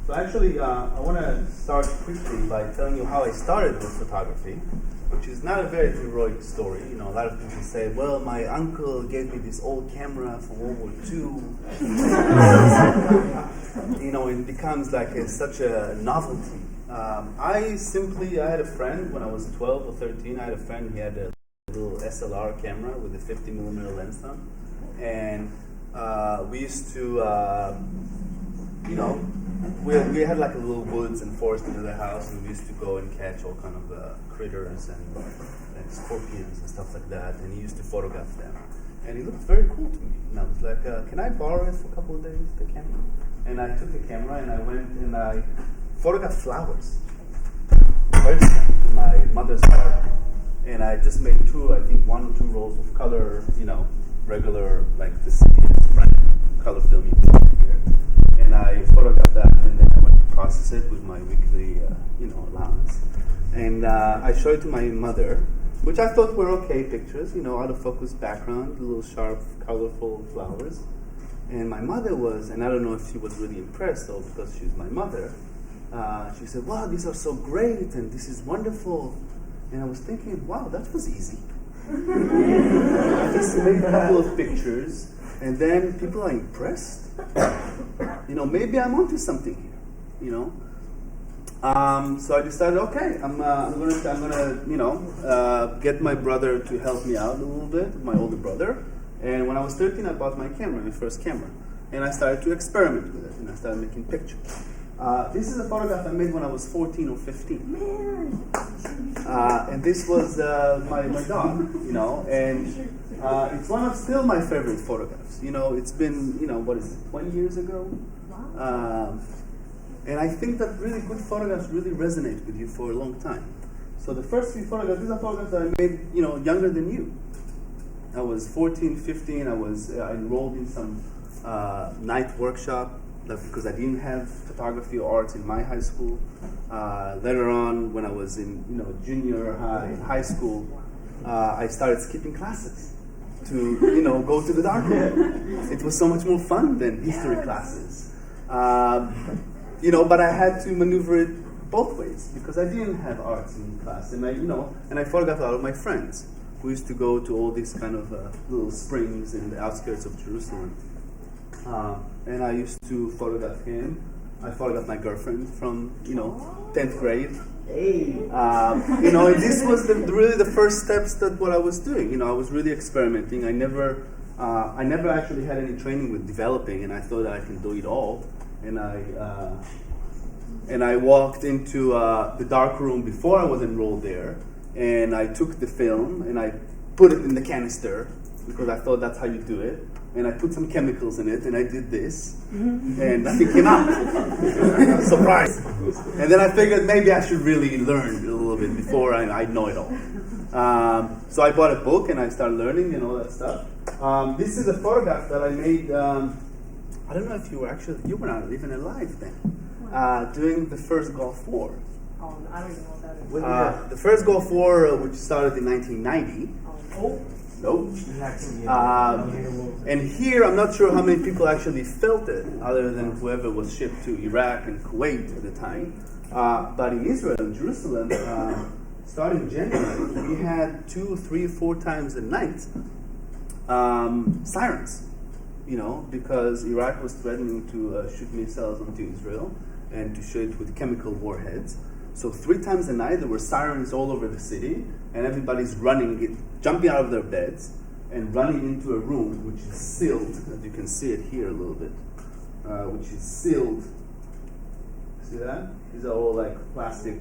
So actually, I want to start quickly by telling you how I started with photography, which is not a very heroic story. You know, a lot of people say, well, my uncle gave me this old camera from World War II. You know, it becomes like such a novelty. I had a friend when I was 12 or 13, I had a friend, he had a little SLR camera with a 50mm lens on. And we used to, we had like a little woods and forest near the house, and we used to go and catch all kind of critters and scorpions and stuff like that. And he used to photograph them, and he looked very cool to me. And I was like, "Can I borrow it for a couple of days, the camera?" And I took the camera and I went and I photographed flowers, in my mother's garden. And I just made one or two rolls of color, regular like this color film here. And I photographed that, and then I went to process it with my weekly, allowance. And I showed it to my mother, which I thought were okay pictures, out of focus background, little sharp, colorful flowers. And my mother was, and I don't know if she was really impressed, though, because she's my mother. She said, "Wow, these are so great, and this is wonderful." And I was thinking, wow, that was easy. I just made a couple of pictures, and then people are impressed. Maybe I'm onto something here. So I decided, okay, I'm gonna get my brother to help me out a little bit, my older brother. And when I was 13, I bought my first camera, and I started to experiment with it, and I started making pictures. This is a photograph I made when I was 14 or 15. And this was my dog, and it's one of still my favorite photographs. It's been, 20 years ago? Wow. And I think that really good photographs really resonate with you for a long time. So the first few photographs, these are photographs that I made, younger than you. I was 14, 15, I was enrolled in some night workshop, because I didn't have photography or arts in my high school. Later on, when I was in junior high school, I started skipping classes to go to the darkroom. It was so much more fun than history classes. But I had to maneuver it both ways because I didn't have arts in class, and I photographed a lot of my friends who used to go to all these kind of little springs in the outskirts of Jerusalem. And I used to photograph him. I photographed my girlfriend from, 10th grade. Hey. And this was really the first steps that what I was doing. I was really experimenting. I never actually had any training with developing, and I thought that I can do it all. And I walked into the dark room before I was enrolled there, and I took the film and I put it in the canister because I thought that's how you do it. And I put some chemicals in it, and I did this, and nothing came out. Surprise! And then I figured maybe I should really learn a little bit before I know it all. So I bought a book, and I started learning and all that stuff. This is a photograph that I made, I don't know if you were not even alive then, during the first Gulf War. Oh, I don't even know what that is. The first Gulf War, which started in 1990. Oh. Nope. And here, I'm not sure how many people actually felt it, other than whoever was shipped to Iraq and Kuwait at the time. But in Israel, in Jerusalem, starting January, we had 2, 3, 4 times a night sirens. Because Iraq was threatening to shoot missiles onto Israel and to shoot it with chemical warheads. So 3 times a night, there were sirens all over the city, and everybody's jumping out of their beds, and running into a room which is sealed, as you can see it here a little bit, which is sealed. See that? These are all like plastic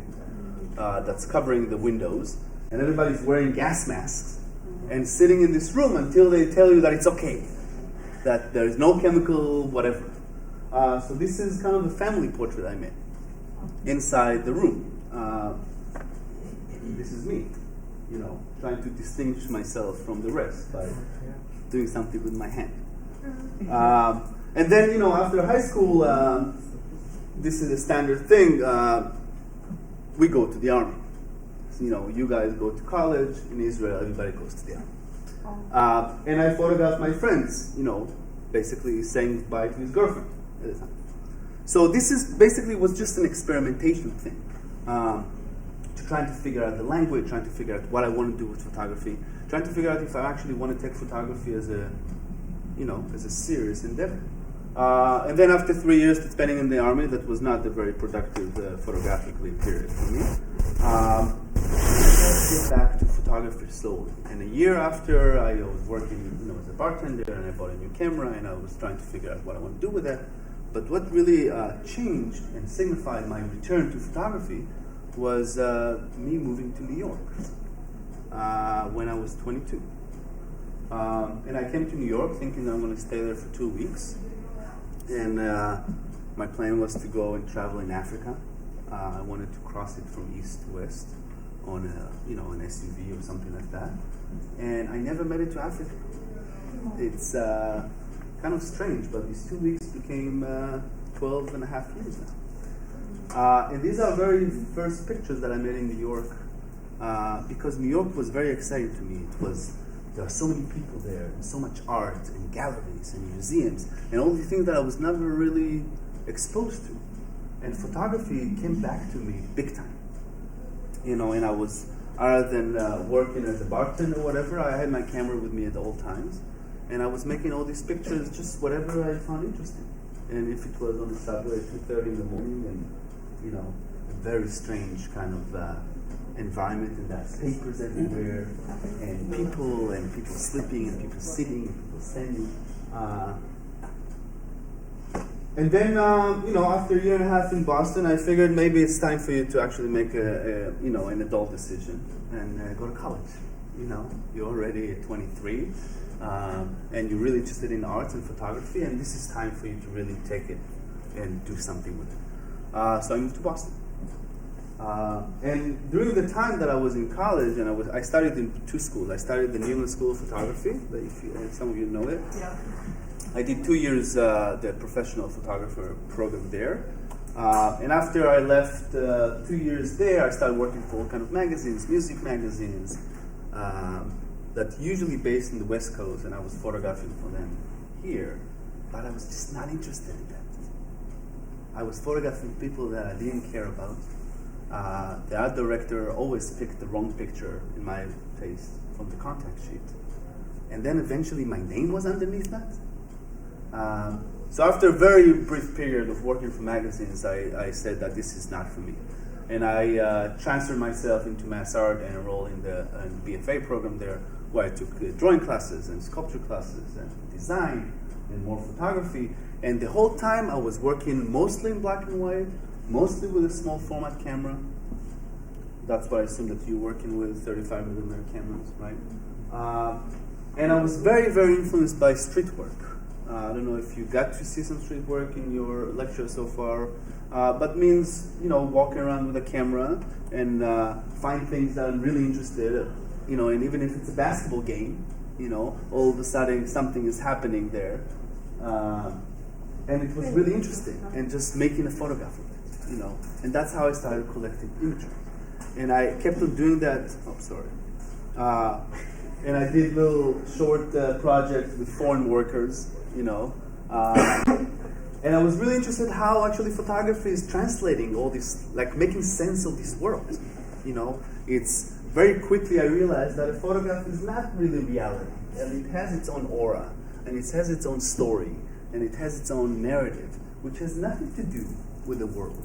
that's covering the windows, and everybody's wearing gas masks, and sitting in this room until they tell you that it's okay, that there is no chemical, whatever. So this is kind of a family portrait I made inside the room. This is me, trying to distinguish myself from the rest by doing something with my hand. And then, after high school, this is a standard thing. We go to the army. So, you guys go to college. In Israel, everybody goes to the army. And I photographed my friends, basically saying goodbye to his girlfriend at the time. So this is basically was just an experimentation thing, to trying to figure out the language, trying to figure out what I want to do with photography, trying to figure out if I actually want to take photography as a, as a serious endeavor. And then after 3 years spending in the army, that was not a very productive photographically period for me. I tried to get back to photography slowly. And a year after, I was working, as a bartender, and I bought a new camera, and I was trying to figure out what I want to do with it. But what really changed and signified my return to photography was me moving to New York when I was 22. And I came to New York thinking I'm going to stay there for 2 weeks. And my plan was to go and travel in Africa. I wanted to cross it from east to west on an SUV or something like that. And I never made it to Africa. It's kind of strange, but these 2 weeks became 12 and a half years now. And these are very first pictures that I made in New York, because New York was very exciting to me. There are so many people there, and so much art, and galleries, and museums, and all these things that I was never really exposed to. And photography came back to me big time. And I was, other than working as a bartender or whatever, I had my camera with me at all times. And I was making all these pictures, just whatever I found interesting. And if it was on the subway at 2:30 in the morning, and a very strange kind of environment, and that's papers everywhere, and people sleeping, and people sitting, and people standing. And then, after a year and a half in Boston, I figured maybe it's time for you to actually make an adult decision and go to college. You're already 23. And you're really interested in arts and photography, and this is time for you to really take it and do something with it. So I moved to Boston. And during the time that I was in college, and I studied in 2 schools. I studied the New England School of Photography, if some of you know it. Yeah. I did 2 years the professional photographer program there. And after I left 2 years there, I started working for all kind of magazines, music magazines, that usually based in the West Coast, and I was photographing for them here, but I was just not interested in that. I was photographing people that I didn't care about. The art director always picked the wrong picture, in my taste, from the contact sheet. And then eventually my name was underneath that. So after a very brief period of working for magazines, I said that this is not for me. And I transferred myself into Mass Art and enrolled in the BFA program there, where I took drawing classes and sculpture classes and design and more photography. And the whole time I was working mostly in black and white, mostly with a small format camera. That's what I assume that you're working with, 35mm cameras, right? And I was very, very influenced by street work. I don't know if you got to see some street work in your lecture so far, but means, walking around with a camera and find things that I'm really interested in, and even if it's a basketball game, all of a sudden something is happening there. And it was really interesting, and just making a photograph of it, and that's how I started collecting imagery. And I kept on doing that, and I did little short projects with foreign workers, and I was really interested how actually photography is translating all this, like making sense of this world. It's very quickly I realized that a photograph is not really reality, and it has its own aura, and it has its own story, and it has its own narrative, which has nothing to do with the world.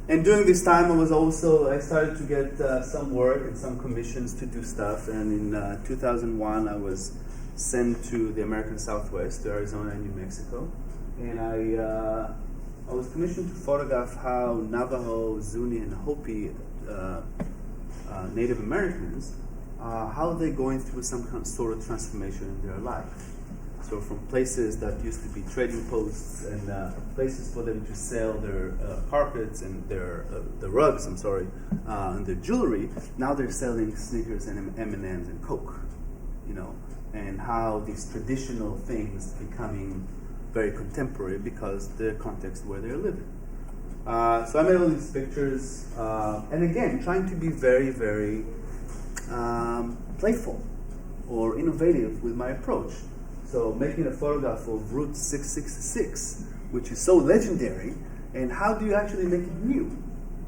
And during this time, I started to get some work and some commissions to do stuff. And in 2001, I was sent to the American Southwest, to Arizona and New Mexico. And I was commissioned to photograph how Navajo, Zuni, and Hopi Native Americans, how they're going through some kind of sort of transformation in their life. So from places that used to be trading posts and places for them to sell their carpets and their the rugs, and their jewelry, now they're selling Snickers and M&Ms and Coke, and how these traditional things becoming very contemporary because the context where they're living. So I made all these pictures, and again, trying to be very, very playful or innovative with my approach. So making a photograph of Route 666, which is so legendary, and how do you actually make it new?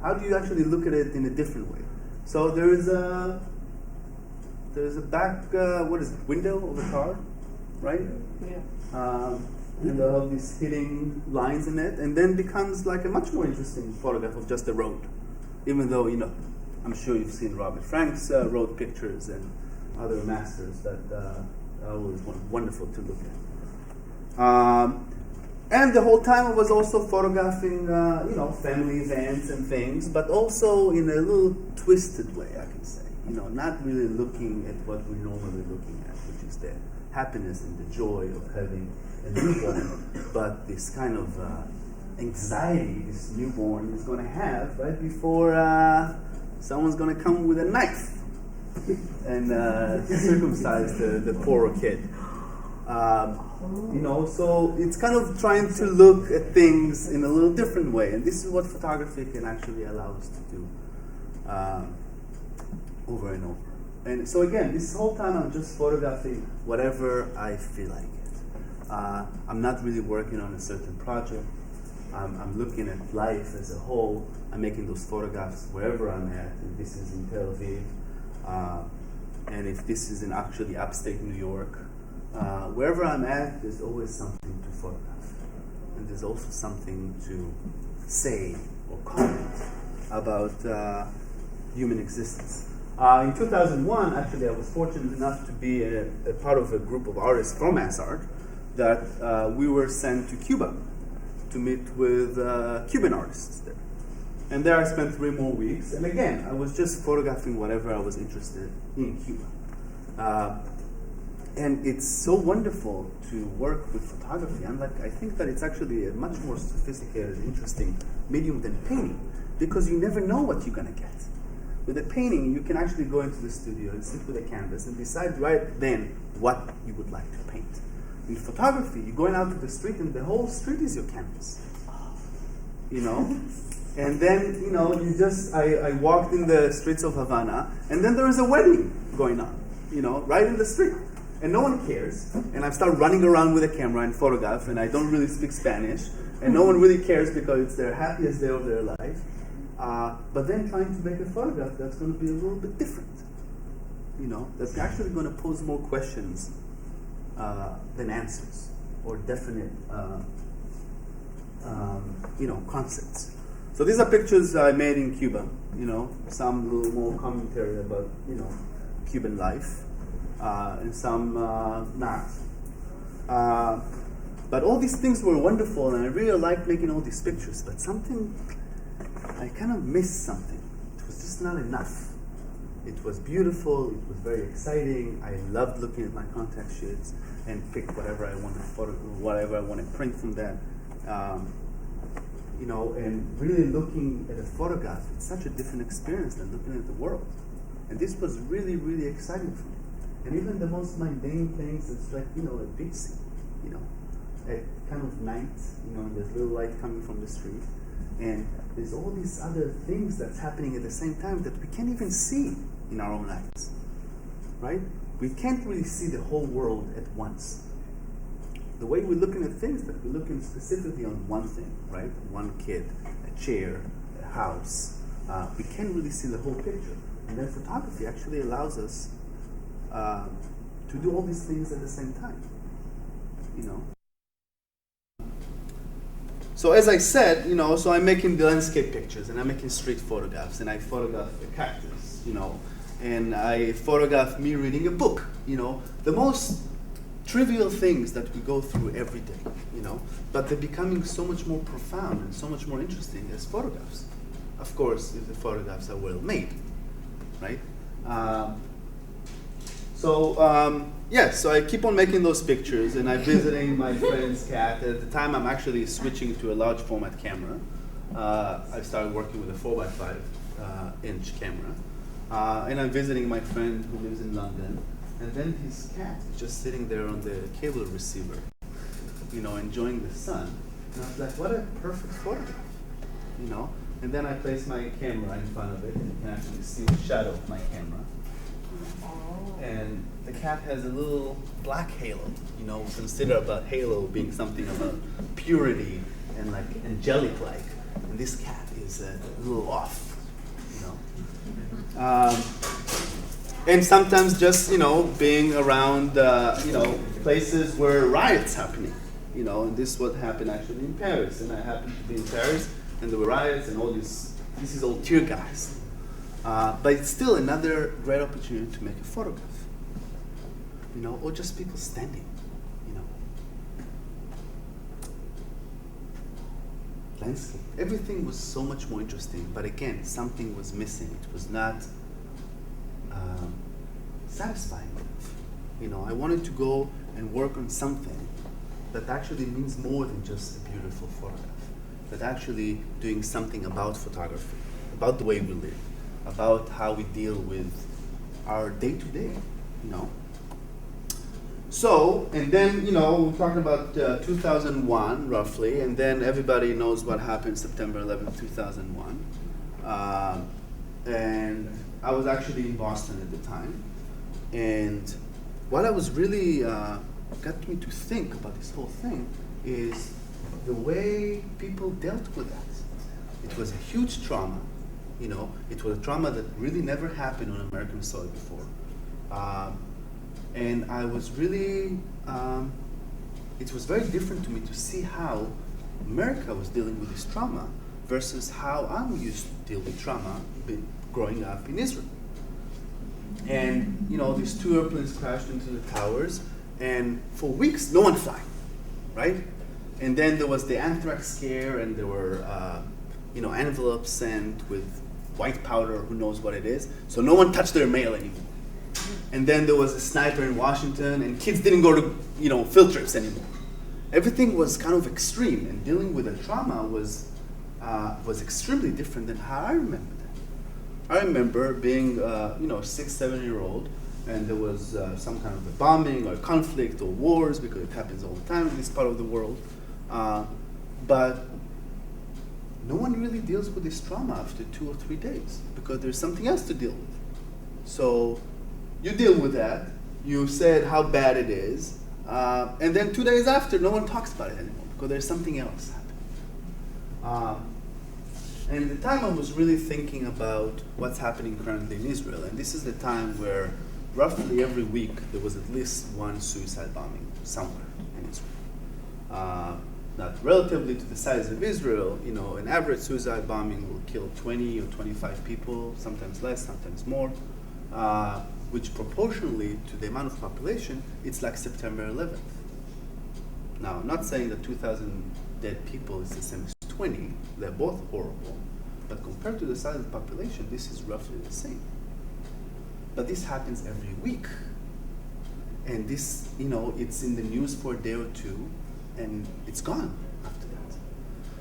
How do you actually look at it in a different way? So there is a back window of a car, right? Yeah. And they'll have these hitting lines in it, and then becomes like a much more interesting photograph of just the road. Even though, I'm sure you've seen Robert Frank's road pictures and other masters that are always wonderful to look at. And the whole time I was also photographing, family events and things, but also in a little twisted way, I can say. Not really looking at what we're normally looking at, which is the happiness and the joy of having a newborn, but this kind of anxiety this newborn is going to have right before someone's going to come with a knife and circumcise the poor kid. So it's kind of trying to look at things in a little different way, and this is what photography can actually allow us to do over and over. And so again, this whole time I'm just photographing whatever I feel like it. I'm not really working on a certain project. I'm looking at life as a whole. I'm making those photographs wherever I'm at. If this is in Tel Aviv, and if this is in actually upstate New York, wherever I'm at, there's always something to photograph. And there's also something to say or comment about human existence. In 2001, actually, I was fortunate enough to be a part of a group of artists from AssArt that we were sent to Cuba to meet with Cuban artists there. And there I spent 3 more weeks. And again, I was just photographing whatever I was interested in Cuba. And it's so wonderful to work with photography. I think that it's actually a much more sophisticated, interesting medium than painting, because you never know what you're going to get. With a painting, you can actually go into the studio and sit with a canvas and decide right then what you would like to paint. In photography, you're going out to the street and the whole street is your canvas. And then, I walked in the streets of Havana, and then there is a wedding going on, right in the street. And no one cares. And I start running around with a camera and photograph, and I don't really speak Spanish, and no one really cares because it's their happiest day of their life. But then trying to make a photograph that's going to be a little bit different, that's actually going to pose more questions than answers, or definite, concepts. So these are pictures I made in Cuba, some little more commentary about, Cuban life, and some not. But all these things were wonderful, and I really liked making all these pictures, but I kind of missed something. It was just not enough. It was beautiful, it was very exciting. I loved looking at my contact sheets and pick whatever I want to print from that. And really looking at a photograph, it's such a different experience than looking at the world. And this was really, really exciting for me. And even the most mundane things, it's like, a beach scene, at kind of night, there's little light coming from the street. And there's all these other things that's happening at the same time that we can't even see in our own eyes, right? We can't really see the whole world at once. The way we're looking at things, that we're looking specifically on one thing, right? One kid, a chair, a house. We can't really see the whole picture. And then photography actually allows us to do all these things at the same time, So as I said, so I'm making the landscape pictures, and I'm making street photographs, and I photograph a cactus, and I photograph me reading a book, the most trivial things that we go through every day, but they're becoming so much more profound and so much more interesting as photographs. Of course, if the photographs are well made, right? So I keep on making those pictures, and I'm visiting my friend's cat. At the time, I'm actually switching to a large format camera. I started working with a 4x5 inch camera. And I'm visiting my friend who lives in London. And then his cat is just sitting there on the cable receiver, enjoying the sun. And I was like, what a perfect photograph, And then I place my camera in front of it, and you can actually see the shadow of my camera. Oh. And the cat has a little black halo. You know, consider about halo being something about purity and like angelic-like. And this cat is a little off, you know. And sometimes just, you know, being around, you know, places where riots happening, you know, and this is what happened actually in Paris. And I happened to be in Paris, and there were riots and all this is all tear gas. But it's still another great opportunity to make a photograph, you know, or just people standing, you know. Landscape. Everything was so much more interesting, but again, something was missing. It was not satisfying enough. You know, I wanted to go and work on something that actually means more than just a beautiful photograph, but actually doing something about photography, about the way we live, about how we deal with our day-to-day, you know. So, and then, you know, we're talking about 2001, roughly, and then everybody knows what happened September 11th, 2001. And I was actually in Boston at the time. And what I was really, got me to think about this whole thing is the way people dealt with that. It was a huge trauma, you know. It was a trauma that really never happened on American soil before. And I was really, it was very different to me to see how America was dealing with this trauma versus how I'm used to deal with trauma growing up in Israel. And, you know, these two airplanes crashed into the towers, and for weeks, no one flying, right? And then there was the anthrax scare, and there were, you know, envelopes sent with white powder, who knows what it is, so no one touched their mail anymore. And then there was a sniper in Washington, and kids didn't go to, you know, field trips anymore. Everything was kind of extreme, and dealing with the trauma was extremely different than how I remember that. I remember being, you know, 6, 7-year-old, and there was some kind of a bombing or conflict or wars, because it happens all the time in this part of the world. But no one really deals with this trauma after 2 or 3 days, because there's something else to deal with. So you deal with that, you said how bad it is, and then 2 days after, no one talks about it anymore, because there's something else happening. And at the time I was really thinking about what's happening currently in Israel, and this is the time where roughly every week there was at least one suicide bombing somewhere in Israel. Not relatively to the size of Israel, you know, an average suicide bombing will kill 20 or 25 people, sometimes less, sometimes more, which proportionally to the amount of population, it's like September 11th. Now, I'm not saying that 2,000 dead people is the same as 20, they're both horrible, but compared to the size of the population, this is roughly the same. But this happens every week. And this, you know, it's in the news for a day or two, and it's gone after that.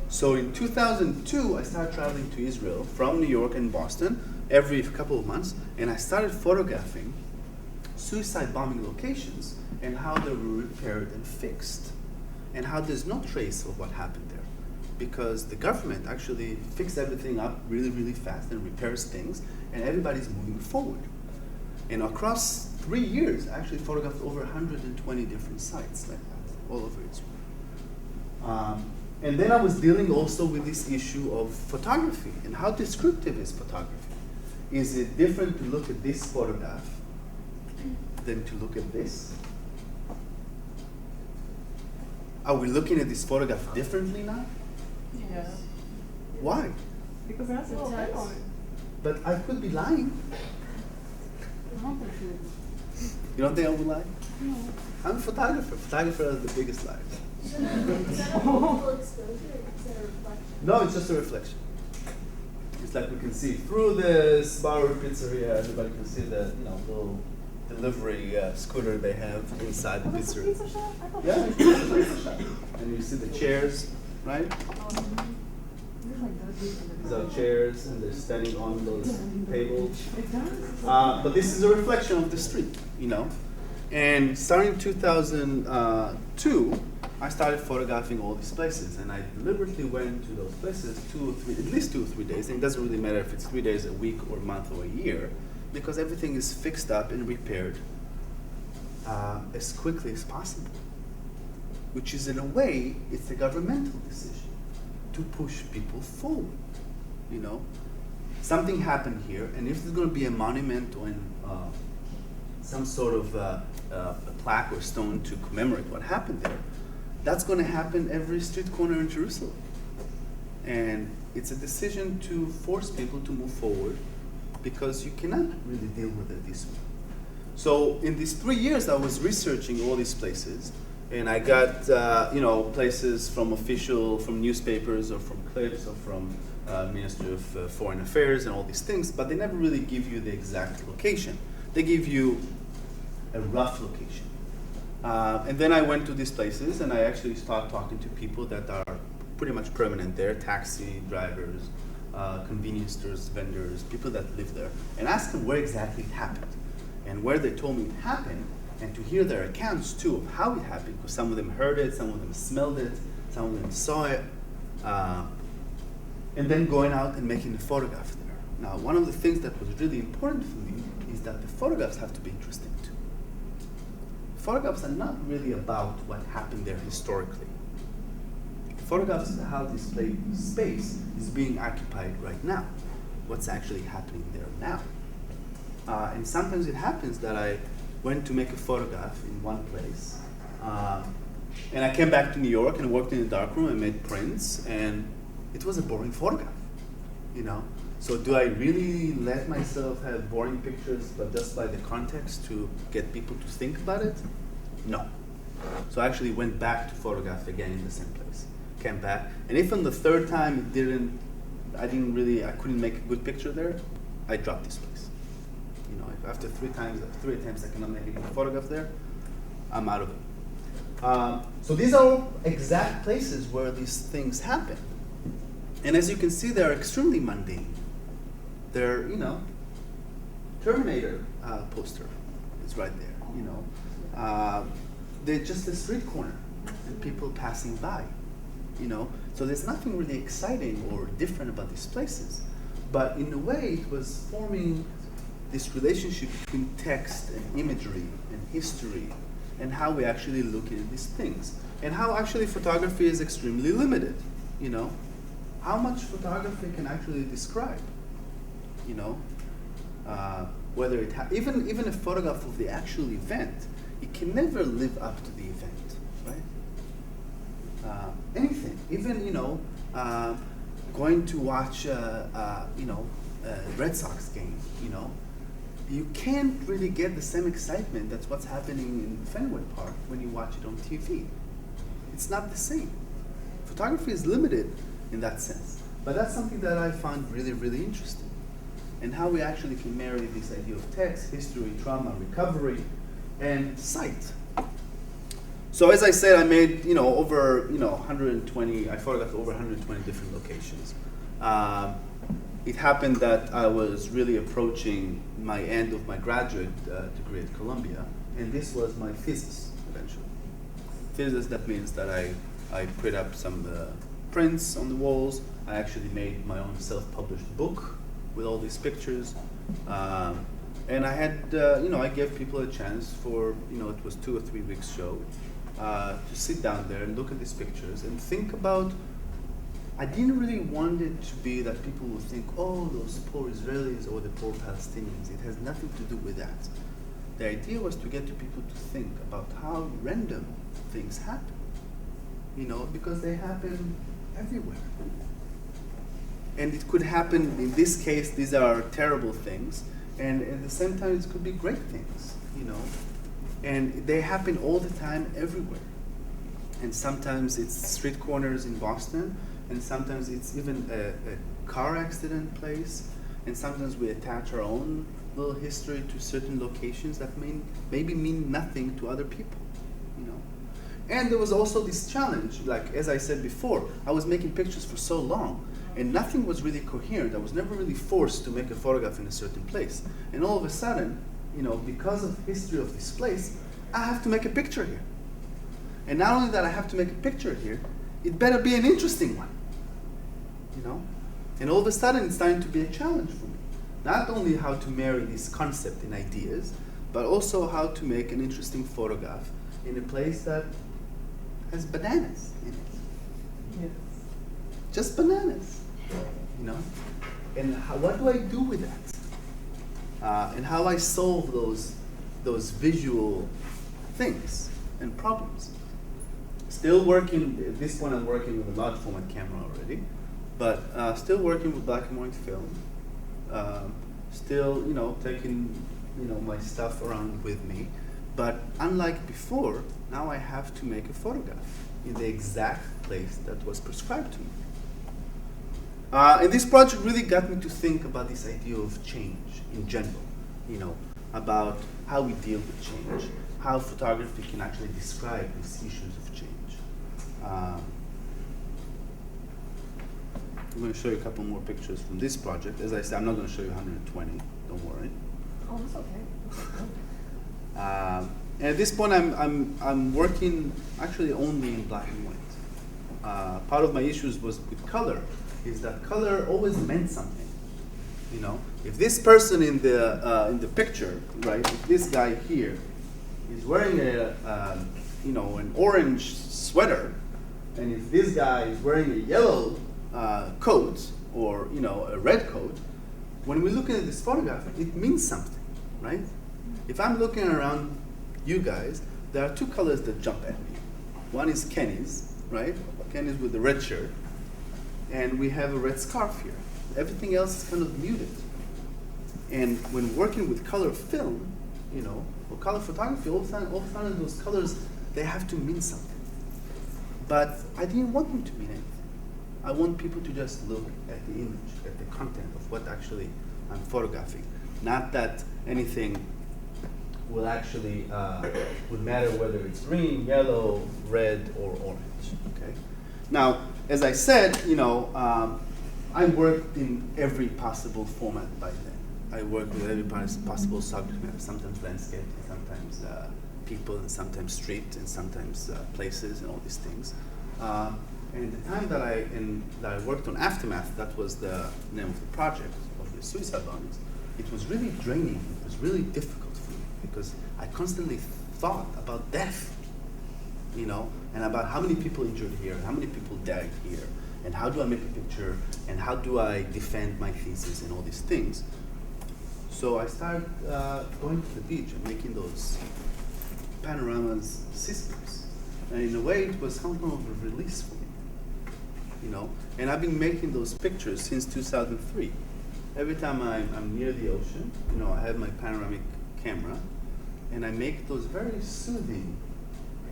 So in 2002, I started traveling to Israel from New York and Boston every couple of months, and I started photographing suicide bombing locations and how they were repaired and fixed, and how there's no trace of what happened there, because the government actually fixed everything up really, really fast and repairs things, and everybody's moving forward. And across 3 years, I actually photographed over 120 different sites like that, all over Israel. And then I was dealing also with this issue of photography, and how descriptive is photography? Is it different to look at this photograph than to look at this? Are we looking at this photograph differently now? Yeah. Why? Because that's a text on it. But I could be lying. You don't think I would lie? No. I'm a photographer. Photographers are the biggest liars. Is that a full exposure or is that a reflection? No, it's just a reflection. It's like we can see through the Sbarro pizzeria, everybody can see the, you know, little delivery scooter they have inside the That's a pizzeria. pizza shop? I thought Yeah, that was it's a pizza shop. And you see the chairs, right? These are chairs, and they're standing on those tables. It does. But this is a reflection of the street, you know. And starting 2002, I started photographing all these places, and I deliberately went to those places at least 2 or 3 days. And it doesn't really matter if it's 3 days a week or a month or a year, because everything is fixed up and repaired as quickly as possible, which is in a way, it's a governmental decision to push people forward. You know, something happened here, and if there's going to be a monument or some sort of a plaque or stone to commemorate what happened there, that's going to happen every street corner in Jerusalem. And it's a decision to force people to move forward because you cannot really deal with it this way. So in these 3 years, I was researching all these places, and I got places from newspapers or from clips or from Ministry of Foreign Affairs and all these things, but they never really give you the exact location. They give you a rough location. And then I went to these places, and I actually started talking to people that are pretty much permanent there, taxi drivers, convenience stores, vendors, people that live there, and asked them where exactly it happened. And where they told me it happened, and to hear their accounts too of how it happened, because some of them heard it, some of them smelled it, some of them saw it, and then going out and making a photograph there. Now, one of the things that was really important for me is that the photographs have to be interesting too. Photographs are not really about what happened there historically. Photographs are how this space is being occupied right now, what's actually happening there now. And sometimes it happens that I went to make a photograph in one place, and I came back to New York and worked in a darkroom and made prints, and it was a boring photograph, you know? So do I really let myself have boring pictures, but just by the context to get people to think about it? No. So I actually went back to photograph again in the same place. Came back, and if on the third time I couldn't make a good picture there, I dropped this place. You know, if after three attempts I cannot make a good photograph there, I'm out of it. So these are exact places where these things happen. And as you can see, they're extremely mundane. They're, Terminator poster is right there, They're just a street corner and people passing by, So there's nothing really exciting or different about these places. But in a way, it was forming this relationship between text and imagery and history and how we actually look at these things. And how actually photography is extremely limited, How much photography can actually describe, whether even a photograph of the actual event, it can never live up to the event, right? Anything, even going to watch a Red Sox game, you can't really get the same excitement that's what's happening in Fenway Park when you watch it on TV. It's not the same. Photography is limited in that sense. But that's something that I found really, really interesting. And how we actually can marry this idea of text, history, trauma, recovery, and sight. So as I said, I made over 120. I photographed over 120 different locations. It happened that I was really approaching my end of my graduate degree at Columbia, and this was my thesis eventually. Thesis, that means that I put up some prints on the walls. I actually made my own self-published book with all these pictures, and I had I gave people a chance for it was 2 or 3 weeks show to sit down there and look at these pictures and think about. I didn't really want it to be that people would think, oh, those poor Israelis or the poor Palestinians. It has nothing to do with that. The idea was to get to people to think about how random things happen, because they happen everywhere. And it could happen, in this case, these are terrible things, and at the same time, it could be great things, And they happen all the time everywhere. And sometimes it's street corners in Boston, and sometimes it's even a car accident place, and sometimes we attach our own little history to certain locations that maybe mean nothing to other people, And there was also this challenge, like as I said before, I was making pictures for so long, and nothing was really coherent. I was never really forced to make a photograph in a certain place. And all of a sudden, because of the history of this place, I have to make a picture here. And not only that I have to make a picture here, it better be an interesting one, And all of a sudden, it's starting to be a challenge for me. not only how to marry this concept and ideas, but also how to make an interesting photograph in a place that has bananas in it. Yes. Just bananas, you know? And what do I do with that? And how I solve those visual things and problems. Still working, at this point I'm working with a large format camera already, but still working with black and white film. Still, taking, my stuff around with me. But unlike before, now I have to make a photograph in the exact place that was prescribed to me. And this project really got me to think about this idea of change in general, about how we deal with change, how photography can actually describe these issues of change. I'm going to show you a couple more pictures from this project. As I said, I'm not going to show you 120, don't worry. Oh, that's okay. And at this point, I'm working actually only in black and white. Part of my issues was with color, is that color always meant something. If this person in the picture, right, if this guy here is wearing an orange sweater, and if this guy is wearing a yellow coat or a red coat, when we look at this photograph, it means something, right? If I'm looking around you guys, there are two colors that jump at me. One is Kenny's, right? Kenny's with the red shirt, and we have a red scarf here. Everything else is kind of muted. And when working with color film, or color photography, all of a sudden those colors, they have to mean something. But I didn't want them to mean anything. I want people to just look at the image, at the content of what actually I'm photographing. Not that anything will actually would matter whether it's green, yellow, red, or orange. Okay. Now, as I said, I worked in every possible format by then. I worked with every possible subject matter. Sometimes landscape, sometimes people, and sometimes street, and sometimes places, and all these things. And the time that I worked on Aftermath, that was the name of the project of the suicide bombings. It was really draining. It was really difficult for me because I constantly thought about death, and about how many people injured here, and how many people died here, and how do I make a picture, and how do I defend my thesis, and all these things. So I started going to the beach and making those panoramas, seascapes, and in a way, it was some kind of a release for me. And I've been making those pictures since 2003. Every time I'm near the ocean, I have my panoramic camera, and I make those very soothing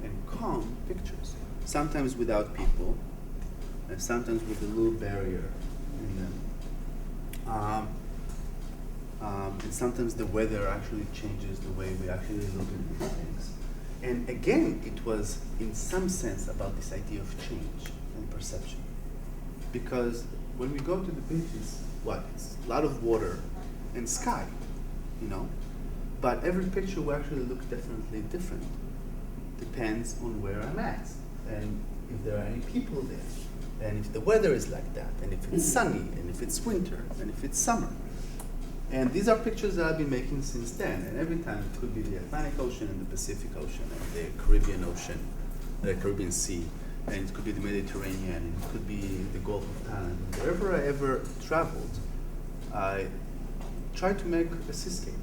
and calm pictures. Sometimes without people, and sometimes with a little barrier in them. And sometimes the weather actually changes the way we actually look at these things. And again, it was in some sense about this idea of change and perception. Because when we go to the beach, it's a lot of water and sky, But every picture will actually look definitely different. Depends on where I'm at, and if there are any people there, and if the weather is like that, and if it's sunny, and if it's winter, and if it's summer. And these are pictures that I've been making since then, and every time it could be the Atlantic Ocean and the Pacific Ocean and the Caribbean Ocean, the Caribbean Sea, and it could be the Mediterranean, and it could be the Gulf of Thailand. Wherever I ever traveled, I tried to make a seascape,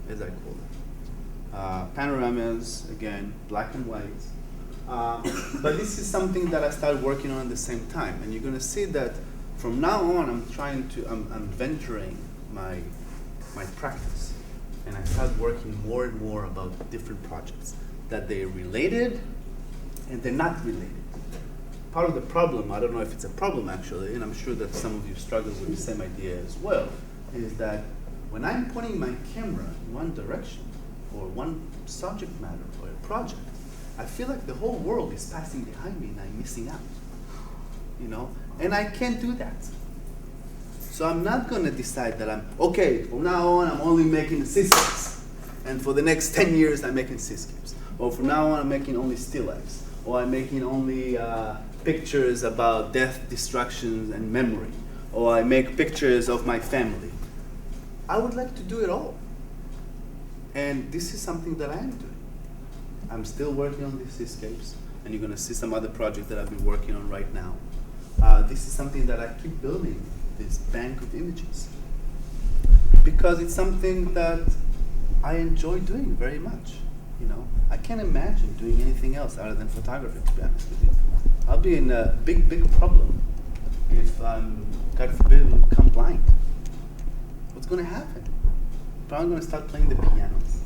as I call it. Panoramas, again, black and white. But this is something that I started working on at the same time, and you're going to see that from now on, I'm venturing my practice, and I started working more and more about different projects, that they're related and they're not related. Part of the problem, I don't know if it's a problem actually, and I'm sure that some of you struggle with the same idea as well, is that when I'm pointing my camera in one direction, or one subject matter, or a project, I feel like the whole world is passing behind me and I'm missing out, and I can't do that. So I'm not going to decide that from now on I'm only making seascapes, and for the next 10 years I'm making seascapes, or from now on I'm making only still lifes, or I'm making only pictures about death, destruction, and memory, or I make pictures of my family. I would like to do it all. And this is something that I am doing. I'm still working on these escapes, and you're going to see some other project that I've been working on right now. This is something that I keep building, this bank of images, because it's something that I enjoy doing very much. You know, I can't imagine doing anything else other than photography, to be honest with you. I'll be in a big, big problem if I'm, God forbid, will become blind. What's going to happen? Probably going to start playing the pianos.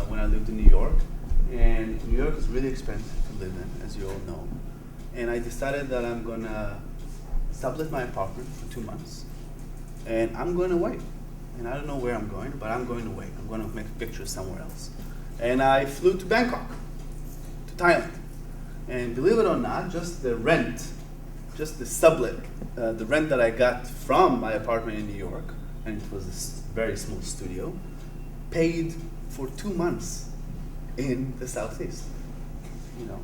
When I lived in New York, and New York is really expensive to live in, as you all know. And I decided that I'm gonna sublet my apartment for 2 months, and I'm going away. And I don't know where I'm going, but I'm going away. I'm going to make pictures somewhere else. And I flew to Bangkok, to Thailand. And believe it or not, just the rent, just the sublet, the rent that I got from my apartment in New York, and it was a very small studio, paid for 2 months in the southeast, you know.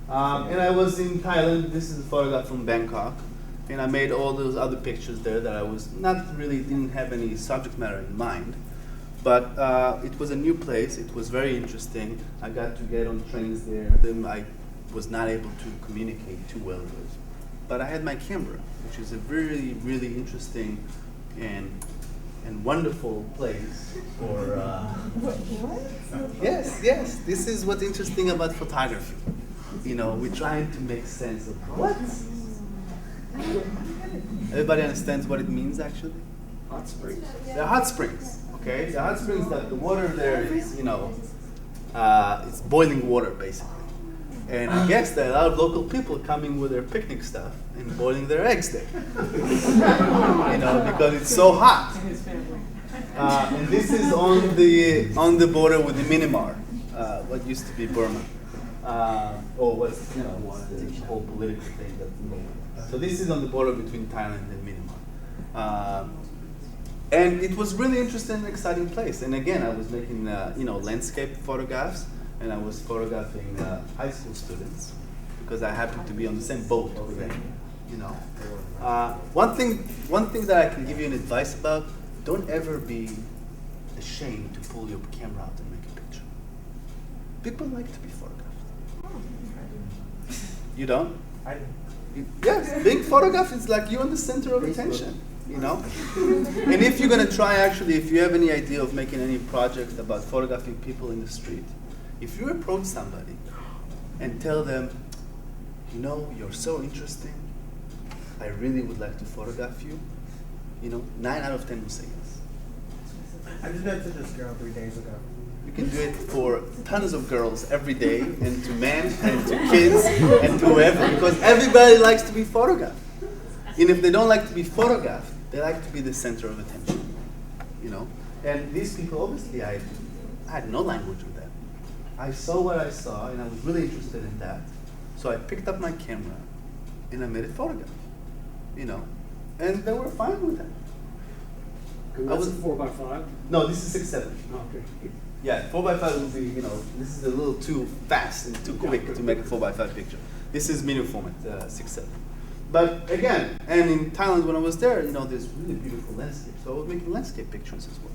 And I was in Thailand. This is a photograph from Bangkok, and I made all those other pictures there that I was not really, didn't have any subject matter in mind, but it was a new place. It was very interesting. I got to get on trains there. Them I was not able to communicate too well with, but I had my camera, which is a really, really interesting and wonderful place for. Yes, yes. This is what's interesting about photography. You know, we're trying to make sense of what. Everybody understands what it means, actually. Hot springs. They're hot springs. Okay, the hot springs. That the water there is, you know, it's boiling water basically. And I guess there are a lot of local people coming with their picnic stuff and boiling their eggs there. You know, because it's so hot. And this is on the border with the Myanmar, what used to be Burma, or what's, you know, the whole political thing that's. So this is on the border between Thailand and Myanmar. And it was really interesting and exciting place. And again, I was making you know, landscape photographs. And I was photographing high school students because I happened to be on the same boat with them, you know. One thing that I can give you an advice about: don't ever be ashamed to pull your camera out and make a picture. People like to be photographed. You don't? I Yes, being photographed is like you're in the center of attention, you know. And if you're gonna try, actually, if you have any idea of making any project about photographing people in the street. If you approach somebody and tell them, you know, you're so interesting, I really would like to photograph you, you know, 9 out of 10 will say yes. I did that to this girl 3 days ago. You can do it for tons of girls every day, and to men, and to kids, and to whoever, because everybody likes to be photographed. And if they don't like to be photographed, they like to be the center of attention, you know. And these people, obviously, I had no language with them. I saw what I saw, and I was really interested in that. So I picked up my camera, and I made a photograph, you know. And they were fine with that. I was a 4x5. No, this is 6.7. Okay. Yeah, 4x5 would be, you know, this is a little too fast and too quick to make a 4x5 picture. This is medium format, 6.7. But again, and in Thailand when I was there, you know, there's really beautiful landscapes. So I was making landscape pictures as well.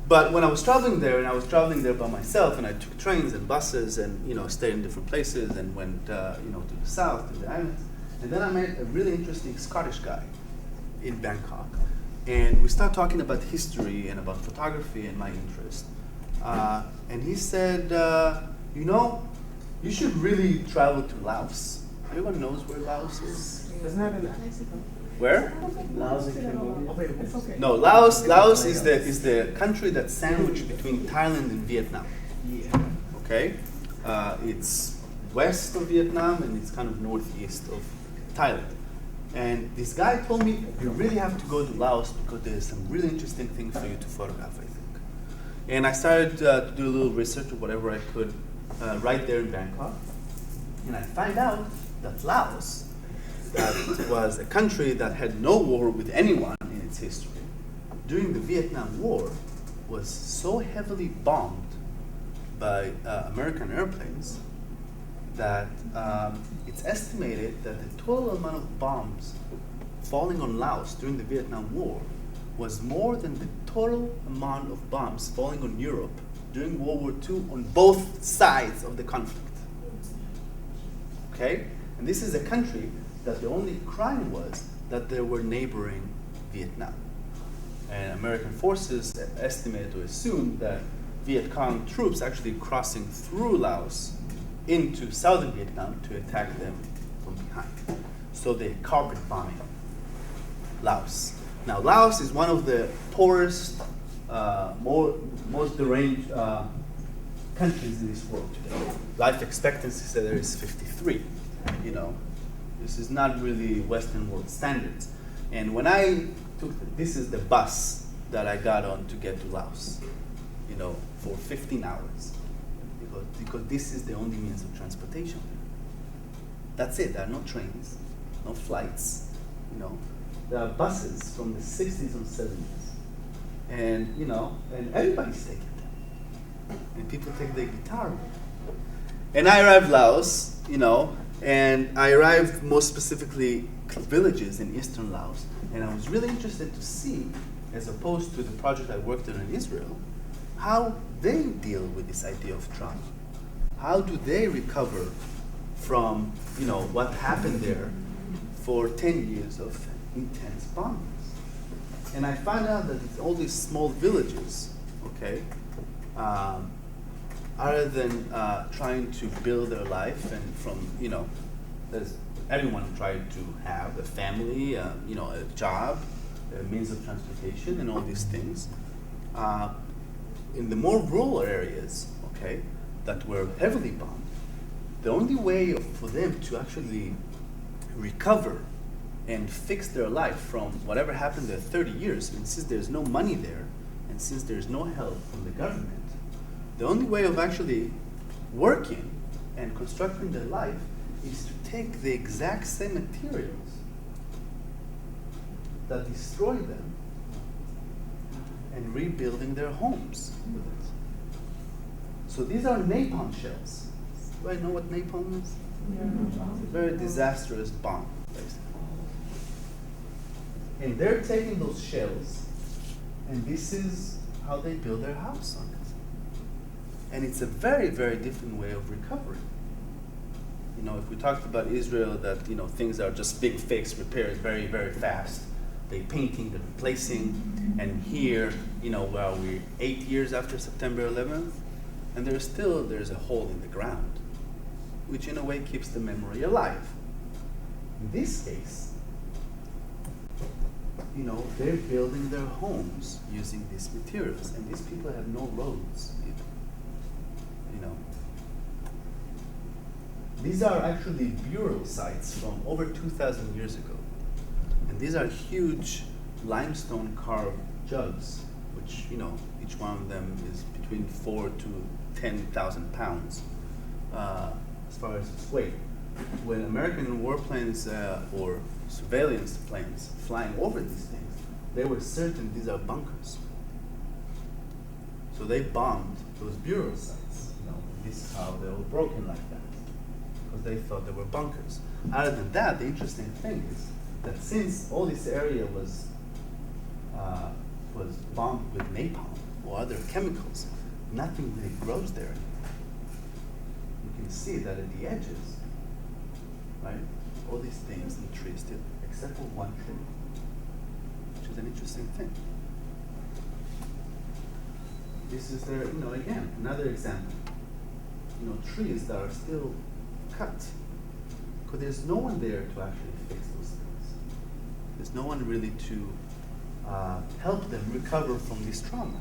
But when I was traveling there, and I was traveling there by myself, and I took trains and buses, and you know, stayed in different places, and went, you know, to the south, to the islands, and then I met a really interesting Scottish guy in Bangkok, and we started talking about history and about photography and my interest. And he said, you know, you should really travel to Laos. Everyone knows where Laos is. Isn't that in Mexico? Where? Laos and Cambodia. Oh, wait, it's okay. No, Laos is the country that's sandwiched between Thailand and Vietnam. Yeah. Okay, it's west of Vietnam and it's kind of northeast of Thailand. And this guy told me you really have to go to Laos because there's some really interesting things for you to photograph, I think. And I started to do a little research or whatever I could right there in Bangkok, and I find out that Laos, that was a country that had no war with anyone in its history, during the Vietnam War was so heavily bombed by American airplanes that it's estimated that the total amount of bombs falling on Laos during the Vietnam War was more than the total amount of bombs falling on Europe during World War II on both sides of the conflict. Okay? And this is a country that the only crime was that they were neighboring Vietnam. And American forces estimated or assumed that Viet Cong troops actually crossing through Laos into southern Vietnam to attack them from behind. So they carpet bombing Laos. Now Laos is one of the poorest, most deranged countries in this world today. Life expectancy there is 53. You know, this is not really Western world standards. And when I this is the bus that I got on to get to Laos, you know, for 15 hours. Because this is the only means of transportation. That's it. There are no trains, no flights, you know. There are buses from the 60s and 70s. And, you know, and everybody's taking them. And people take their guitar. And I arrived Laos, you know, and I arrived most specifically villages in eastern Laos. And I was really interested to see, as opposed to the project I worked on in Israel, how they deal with this idea of trauma. How do they recover from, you know, what happened there for 10 years of intense bombings? And I found out that it's all these small villages, okay, other than trying to build their life and from, you know, there's everyone tried to have a family, you know, a job, a means of transportation, and all these things. In the more rural areas, okay, that were heavily bombed, the only way for them to actually recover and fix their life from whatever happened there 30 years, and since there's no money there, and since there's no help from the government, the only way of actually working and constructing their life is to take the exact same materials that destroy them and rebuilding their homes with it. So these are napalm shells. Do I know what napalm is? Yeah. It's a very disastrous bomb, basically. And they're taking those shells, and this is how they build their house on it. And it's a very, very different way of recovery. You know, if we talked about Israel, that, you know, things are just big fix, repairs very, very fast. They painting, they're replacing, and here, you know, well, we're 8 years after September 11th, and there's a hole in the ground, which in a way keeps the memory alive. In this case, you know, they're building their homes using these materials, and these people have no roads either. You know, these are actually burial sites from over 2,000 years ago. And these are huge limestone carved jugs, which, you know, each one of them is between 4,000 to 10,000 pounds as far as its weight. When American warplanes or surveillance planes flying over these things, they were certain these are bunkers. So they bombed those burial sites. You know, this is how they were broken like that, because they thought they were bunkers. Other than that, the interesting thing is that since all this area was bombed with napalm or other chemicals, nothing really grows there anymore. You can see that at the edges, right? All these things and trees still, except for one tree, which is an interesting thing. This is their, you know, again, another example. You know, trees that are still cut, because there's no one there to actually fix those things. There's no one really to help them recover from this trauma.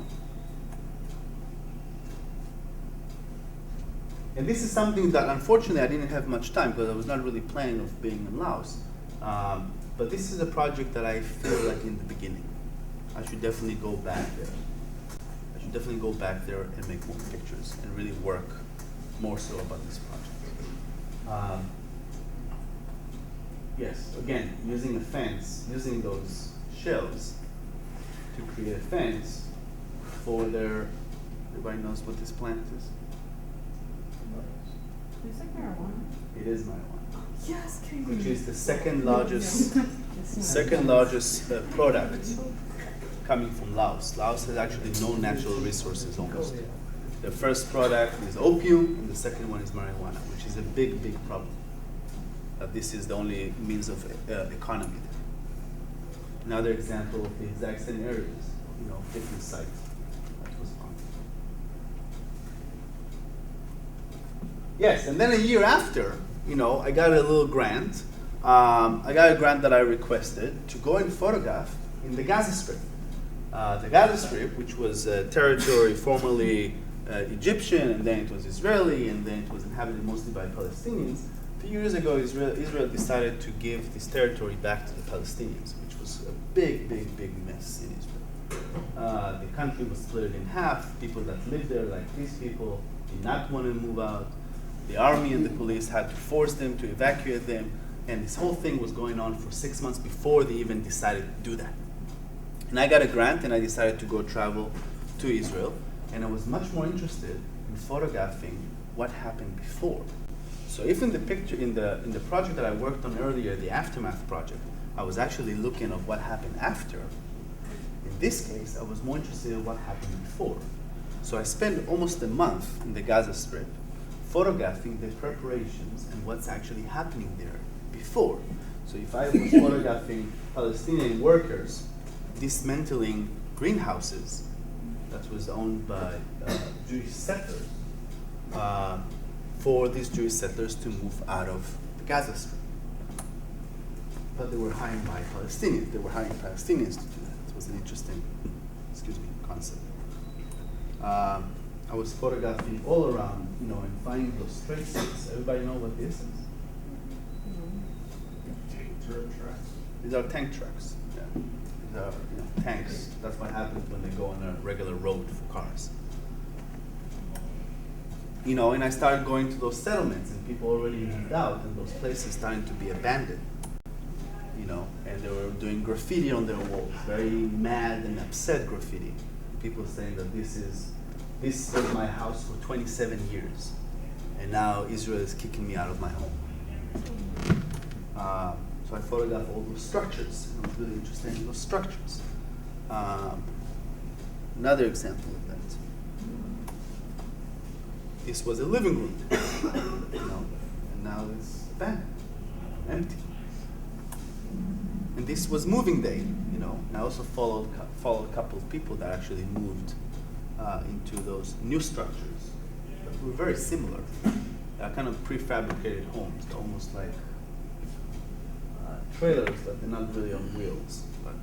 And this is something that unfortunately I didn't have much time because I was not really planning of being in Laos. But this is a project that I feel like in the beginning, I should definitely go back there. I should definitely go back there and make more pictures and really work more so about this project. Yes, again, using a fence, using those shells to create a fence for their, everybody knows what this plant is? It's like marijuana. It is marijuana, Yes, which is the second largest product coming from Laos. Laos has actually no natural resources almost. The first product is opium, and the second one is marijuana, which is a big, big problem. That this is the only means of economy there. Another example of the exact same areas, different sites. That was fun. Yes, and then a year after, I got a little grant. I got a grant that I requested to go and photograph in the Gaza Strip. The Gaza Strip, which was a territory formerly Egyptian, and then it was Israeli, and then it was inhabited mostly by Palestinians. A few years ago, Israel decided to give this territory back to the Palestinians, which was a big, big, big mess in Israel. The country was split in half. People that lived there, like these people, did not want to move out. The army and the police had to force them to evacuate them, and this whole thing was going on for 6 months before they even decided to do that. And I got a grant, and I decided to go travel to Israel, and I was much more interested in photographing what happened before. So if in the picture, in the project that I worked on earlier, the Aftermath project, I was actually looking at what happened after. In this case, I was more interested in what happened before. So I spent almost a month in the Gaza Strip photographing the preparations and what's actually happening there before. So if I was photographing Palestinian workers dismantling greenhouses that was owned by Jewish settlers, for these Jewish settlers to move out of the Gaza Strip. But they were hired by Palestinians. They were hiring Palestinians to do that. It was an interesting, concept. I was photographing all around, and finding those traces. Everybody know what this is? These are tank trucks. Yeah. These are tanks. That's what happens when they go on a regular road for cars. And I started going to those settlements, and people already moved out, and those places started to be abandoned. And they were doing graffiti on their walls, very mad and upset graffiti. People saying that this was my house for 27 years, and now Israel is kicking me out of my home. So I photographed all those structures, and I was really interested in those structures. Another example of that. This was a living room, and now it's abandoned, empty. And this was moving day, and I also followed a couple of people that actually moved into those new structures that were very similar, kind of prefabricated homes, almost like trailers, but they're not really on wheels, but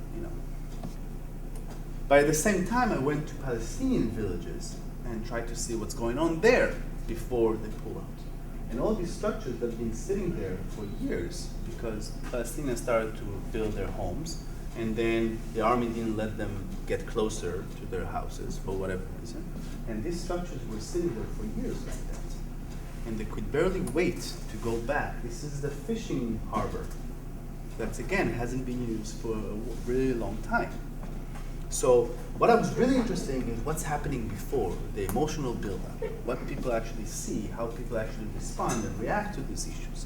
But at the same time, I went to Palestinian villages and tried to see what's going on there before they pull out. And all these structures that have been sitting there for years because Palestinians started to build their homes, and then the army didn't let them get closer to their houses for whatever reason. And these structures were sitting there for years like that. And they could barely wait to go back. This is the fishing harbor that, again, hasn't been used for a really long time. So what I was really interested in is what's happening before, the emotional buildup, what people actually see, how people actually respond and react to these issues.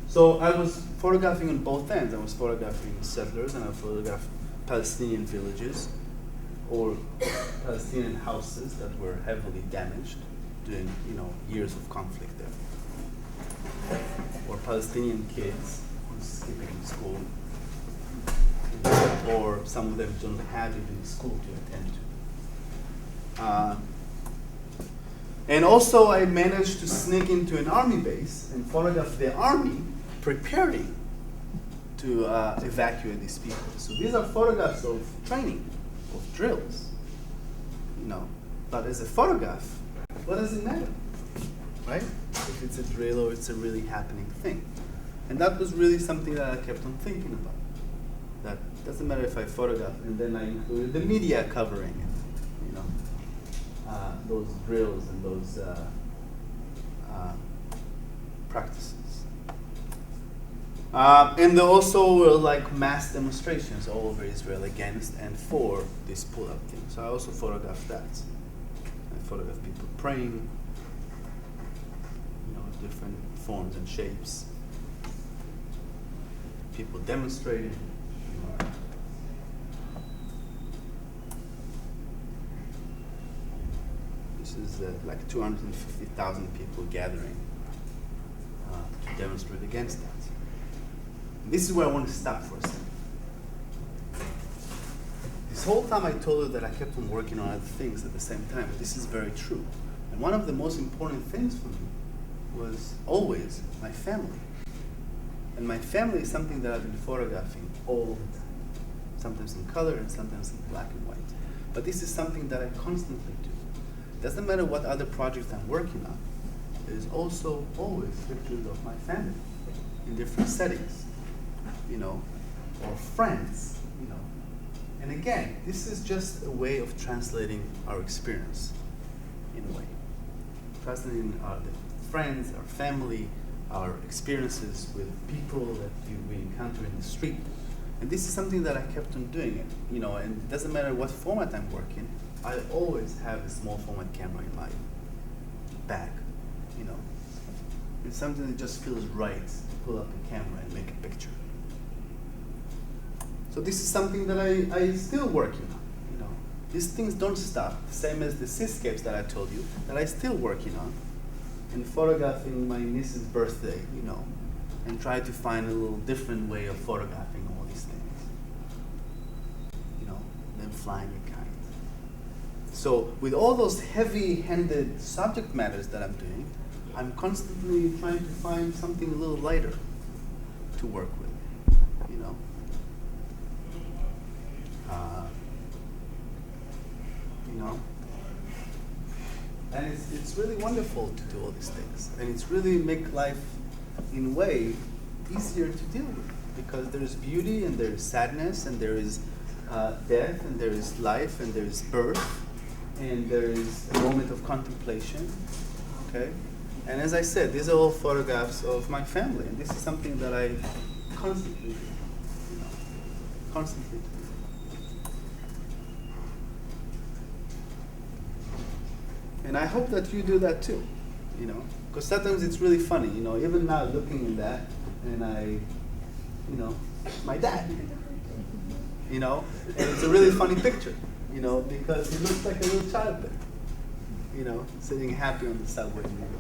So I was photographing on both ends. I was photographing settlers, and I photographed Palestinian villages or Palestinian houses that were heavily damaged during years of conflict there, or Palestinian kids who's skipping school, or some of them don't have even school to attend to. And also I managed to sneak into an army base and photograph the army preparing to evacuate these people. So these are photographs of training, of drills, But as a photograph, what does it matter, right? If it's a drill or it's a really happening thing. And that was really something that I kept on thinking about. That doesn't matter if I photograph, and then I included the media covering it, those drills and those practices. And there also were like mass demonstrations all over Israel against and for this pull-up thing. So I also photographed that. I photographed people praying, different forms and shapes. People demonstrating. This is like 250,000 people gathering to demonstrate against that. This is where I want to stop for a second. This whole time I told you that I kept on working on other things at the same time. This is very true. And one of the most important things for me was always my family. And my family is something that I've been photographing all the time. Sometimes in color and sometimes in black and white. But this is something that I constantly do. Doesn't matter what other projects I'm working on. There's also always pictures of my family in different settings, you know, or friends, you know. And again, this is just a way of translating our experience, in a way. Translating the friends, our family, our experiences with people that we encounter in the street. And this is something that I kept on doing it, you know, and it doesn't matter what format I'm working, I always have a small format camera in my bag, you know. It's something that just feels right to pull up a camera and make a picture. So this is something that I still working on, you know. These things don't stop, same as the seascapes that I told you, that I still working on. And photographing my niece's birthday, you know, and try to find a little different way of photographing all these things. You know, them flying a kite. So with all those heavy-handed subject matters that I'm doing, I'm constantly trying to find something a little lighter to work with, you know. You know. And it's really wonderful to do all these things. And it's really make life, in a way, easier to deal with. Because there's beauty and there's sadness and there is death and there is life and there is birth and there is a moment of contemplation, okay? And as I said, these are all photographs of my family. And this is something that I constantly do, you know, constantly do. And I hope that you do that too, you know, because sometimes it's really funny, you know, even now looking at that, and you know, my dad, you know, and it's a really funny picture, you know, because he looks like a little child there, you know, sitting happy on the subway in New York.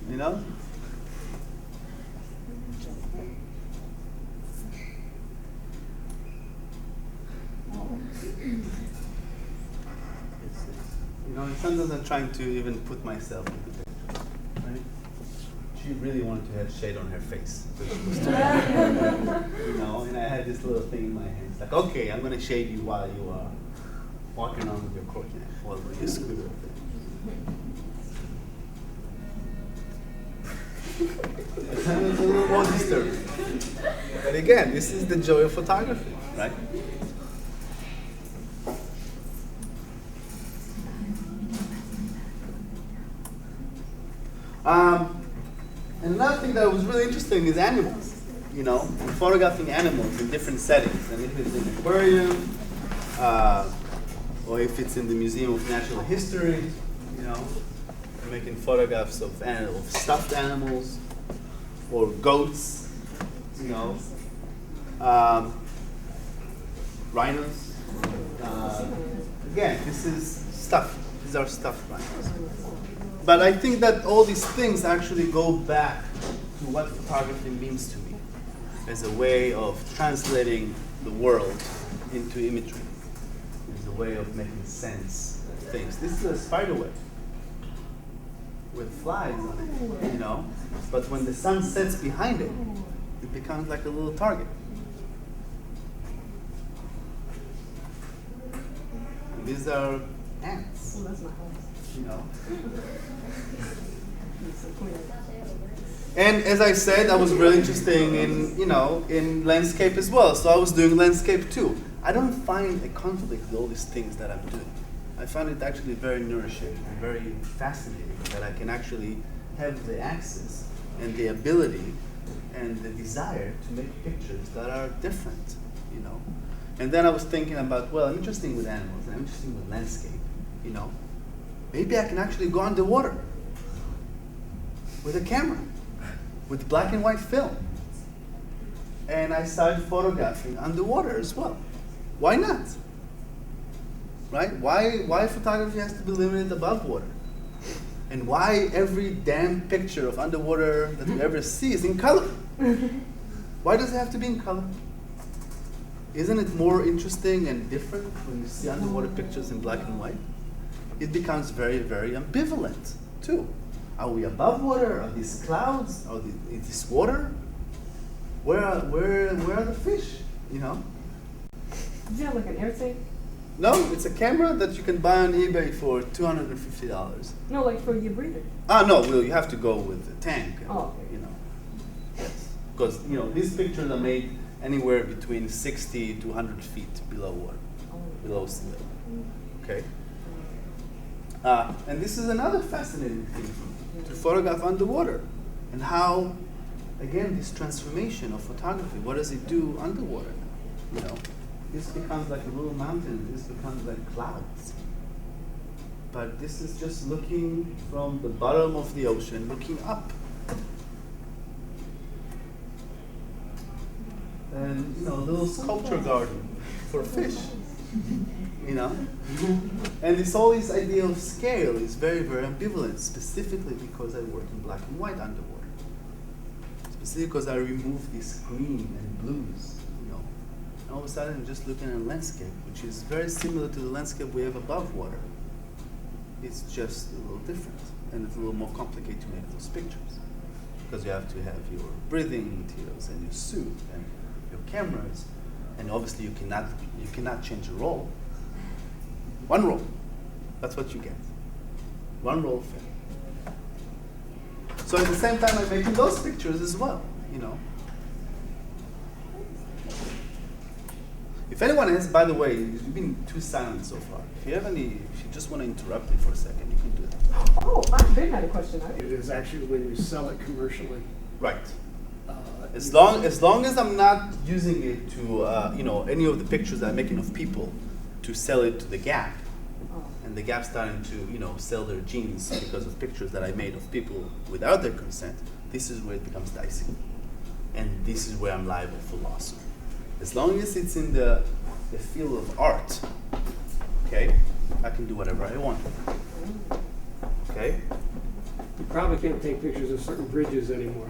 You know? You know, and sometimes I'm trying to even put myself in the picture, right? She really wanted to have shade on her face. You know, and I had this little thing in my hand. It's like, okay, I'm going to shade you while you are walking on with your corking or with your scooter. It's a little more disturbing. But again, this is the joy of photography, right? And another thing that was really interesting is animals, you know, and photographing animals in different settings. And if it's in an aquarium, or if it's in the Museum of Natural History, you know, making photographs of stuffed animals or goats, you know, rhinos. Again, this is stuff. These are stuffed rhinos. But I think that all these things actually go back to what photography means to me as a way of translating the world into imagery, as a way of making sense of things. This is a spider web with flies on it, you know, but when the sun sets behind it, it becomes like a little target. And these are ants, you know. And as I said, I was really interested in, you know, in landscape as well. So I was doing landscape too. I don't find a conflict with all these things that I'm doing. I find it actually very nourishing and very fascinating that I can actually have the access and the ability and the desire to make pictures that are different, you know. And then I was thinking about, well, I'm interested with animals, and I'm interested with landscape, you know. Maybe I can actually go underwater with a camera, with black and white film. And I started photographing underwater as well. Why not? Right? Why photography has to be limited above water? And why every damn picture of underwater that we ever see is in color? Why does it have to be in color? Isn't it more interesting and different when you see underwater pictures in black and white? It becomes very, very ambivalent too. Are we above water? Are these clouds? Is this water? Where are the fish? You know? Is that like an air tank? No, it's a camera that you can buy on eBay for $250. No, like for your breather. Ah, no, well, you have to go with the tank. And, Oh, okay. you know, yes, because you know these pictures are made anywhere between 60 to 100 feet below water, below sea level. Okay. And this is another fascinating thing to photograph underwater, and how, again, this transformation of photography. What does it do underwater? You know, this becomes like a little mountain. This becomes like clouds. But this is just looking from the bottom of the ocean, looking up. And you know, a little sculpture garden for fish. You know, and this whole this idea of scale is very, very ambivalent. Specifically because I work in black and white underwater. Specifically because I remove this green and blues. You know, and all of a sudden I'm just looking at a landscape, which is very similar to the landscape we have above water. It's just a little different, and it's a little more complicated to make those pictures because you have to have your breathing materials and your suit and your cameras, and obviously you cannot change a roll. One roll, that's what you get. One roll of film. So at the same time, I'm making those pictures as well. You know. If anyone has, by the way, you've been too silent so far. If you just want to interrupt me for a second, you can do that. Oh, I did have a question. It is actually when you sell it commercially. Right. As long as I'm not using it to, you know, any of the pictures I'm making of people to sell it to the Gap, and the Gap starting to, you know, sell their jeans because of pictures that I made of people without their consent, this is where it becomes dicey. And this is where I'm liable for lawsuit. As long as it's in the field of art, okay, I can do whatever I want. Okay? You probably can't take pictures of certain bridges anymore.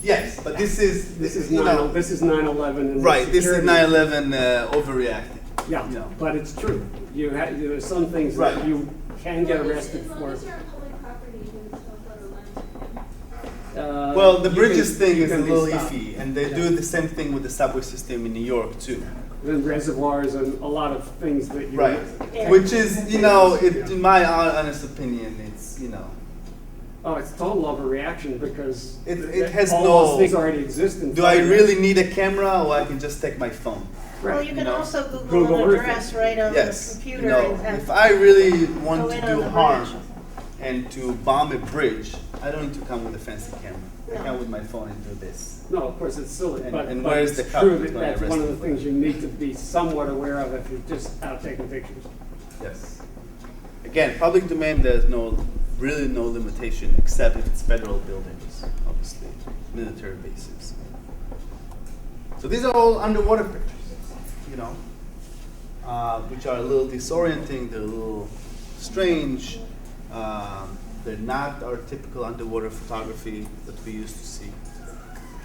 Yes, but this is you know, 9/11. This is 9/11 and Right, this is security. 9/11 overreacting. Yeah, You know. but it's true. There are some things Right. that you can get arrested As long for. as you're on public property, you can still photo lens. Well, the You bridges can- thing you is a can be little stopped. iffy, and they do the same thing with the subway system in New York too. Then reservoirs and a lot of things that you Right, which is, you know, in my honest opinion, it's, you know, Oh, it's total overreaction because It has all no- those things already exist in do I photographs. really need a camera, or I can just take my phone? Well, Right. you You can know, also Google Google an Earth. address right on Yes, the you computer know, and if I really want go to in do on the harm bridge. and to bomb a bridge, I don't need to come with a fancy camera. I No. come with my phone and do this. No, of course, it's silly, And- but and but where's it's the cop true that's that gonna that's arrest one of me the for things that? you need to be somewhat aware of if you're just out taking pictures. Yes. Again, public domain, there's really no limitation except if it's federal buildings, obviously, military bases. So these are all underwater pictures, you know, which are a little disorienting, they're a little strange, they're not our typical underwater photography that we used to see.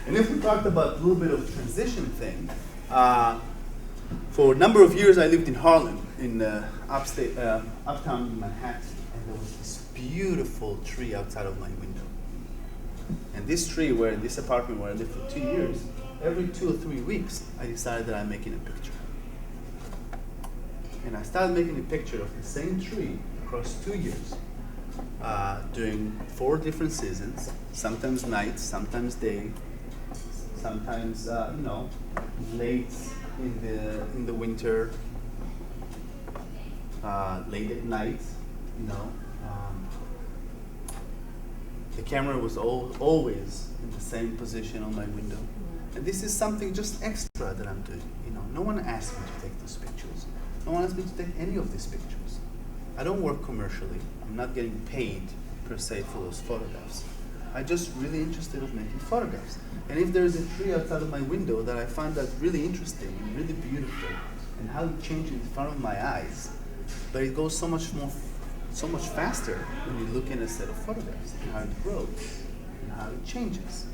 And if we talked about a little bit of transition thing, for a number of years I lived in Harlem, in uptown Manhattan, and there was this beautiful tree outside of my window. And this tree, where in this apartment where I lived for 2 years, every 2 or 3 weeks, I decided that I'm making a picture. And I started making a picture of the same tree across 2 years, during 4 different seasons, sometimes night, sometimes day, sometimes you know, late in the winter, late at night, you know. The camera was always in the same position on my window. And this is something just extra that I'm doing. You know, no one asked me to take these pictures. No one asked me to take any of these pictures. I don't work commercially. I'm not getting paid per se for those photographs. I'm just really interested in making photographs. And if there's a tree outside of my window that I find that really interesting and really beautiful, and how it changes in front of my eyes, but it goes so much faster when you look in a set of photographs and how it grows and how it changes.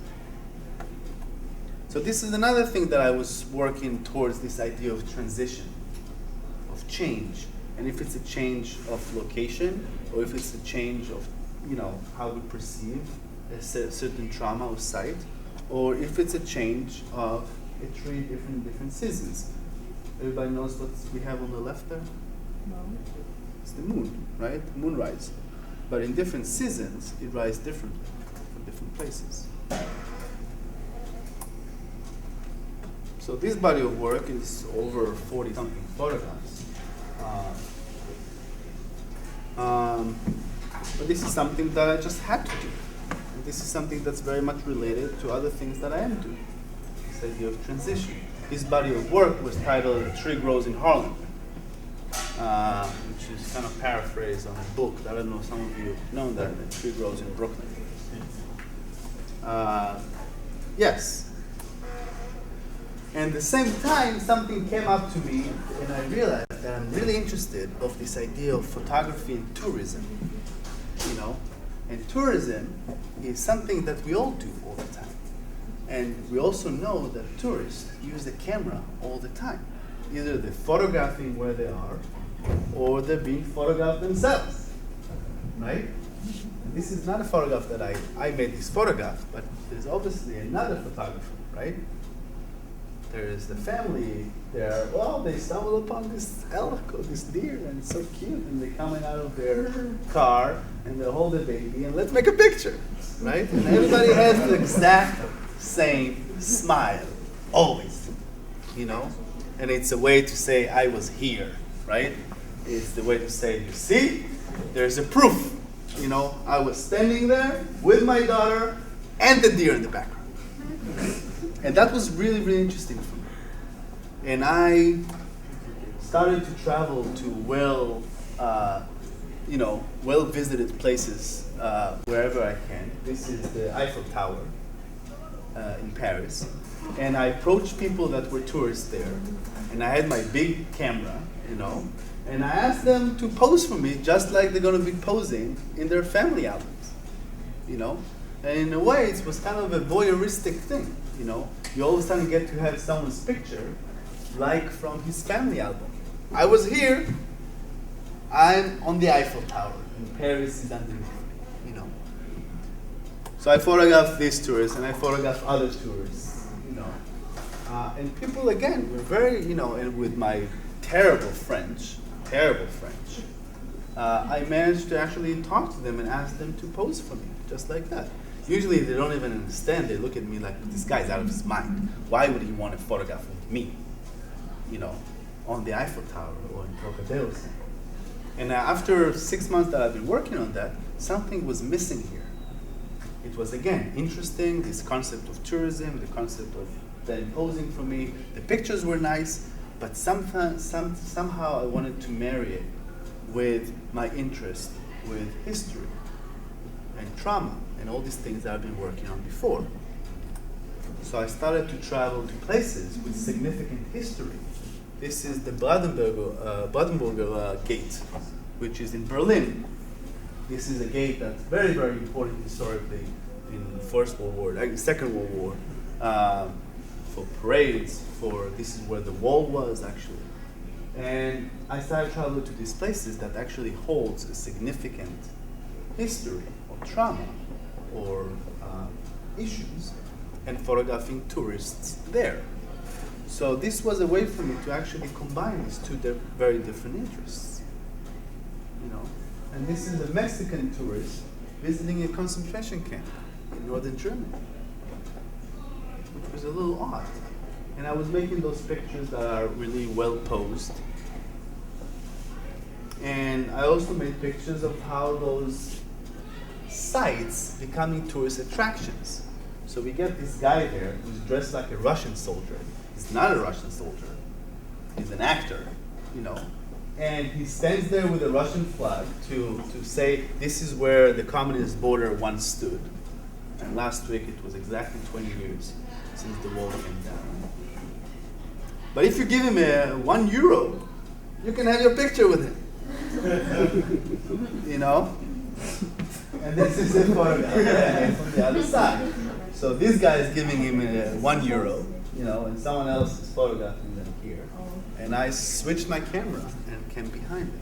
So this is another thing that I was working towards, this idea of transition, of change. And if it's a change of location, or if it's a change of, you know, how we perceive a certain trauma or sight, or if it's a change of a tree different seasons. Everybody knows what we have on the left there? No. It's the moon, right? Moonrise. But in different seasons, it rises differently from different places. So this body of work is over 40-something photographs. But this is something that I just had to do. And this is something that's very much related to other things that I am doing. This idea of transition. This body of work was titled "A Tree Grows in Harlem," which is kind of paraphrased on a book. I don't know if some of you know that. "A Tree Grows in Brooklyn." Yes. And at the same time, something came up to me, and I realized that I'm really interested of this idea of photography and tourism. You know, and tourism is something that we all do all the time. And we also know that tourists use the camera all the time. Either they're photographing where they are, or they're being photographed themselves, right? And this is not a photograph that I made this photograph, but there's obviously another photographer, right? There's the family there. Well, they stumble upon this elk or this deer, and it's so cute. And they're coming out of their car, and they hold the baby, and let's make a picture, right? And everybody has the exact same smile, always, you know? And it's a way to say, I was here, right? It's the way to say, you see, there's a proof. You know, I was standing there with my daughter and the deer in the background. And that was really, really interesting for me. And I started to travel to well-visited places wherever I can. This is the Eiffel Tower in Paris. And I approached people that were tourists there. And I had my big camera, you know, and I asked them to pose for me just like they're going to be posing in their family albums, you know. And in a way, it was kind of a voyeuristic thing, you know. You all of a sudden get to have someone's picture, like from his family album. I was here, I'm on the Eiffel Tower, and Paris is underneath me, you know. So I photographed these tourists, and I photographed other tourists, you know. And people, again, were very, you know, and with my terrible French, I managed to actually talk to them and ask them to pose for me, just like that. Usually they don't even understand. They look at me like, this guy's out of his mind. Why would he want to photograph with me, you know, on the Eiffel Tower or in Trocadero Center? And after 6 months that I've been working on that, something was missing here. It was, again, interesting, this concept of tourism, the concept of them posing for me. The pictures were nice, but somehow I wanted to marry it with my interest with history and trauma and all these things that I've been working on before. So I started to travel to places with significant history. This is the Brandenburger Gate, which is in Berlin. This is a gate that's very, very important historically in Second World War, for parades, this is where the wall was actually. And I started traveling to these places that actually holds a significant history or trauma or issues, and photographing tourists there. So this was a way for me to actually combine these two very different interests, you know. And this is a Mexican tourist visiting a concentration camp in northern Germany, which was a little odd. And I was making those pictures that are really well posed. And I also made pictures of how those sites becoming tourist attractions. So we get this guy there who's dressed like a Russian soldier. He's not a Russian soldier. He's an actor, you know. And he stands there with a Russian flag to say this is where the communist border once stood. And last week it was exactly 20 years since the wall came down. But if you give him €1, you can have your picture with him. You know? And this is a photograph from the other side. So this guy is giving him €1, you know, and someone else is photographing them here. And I switched my camera and came behind them,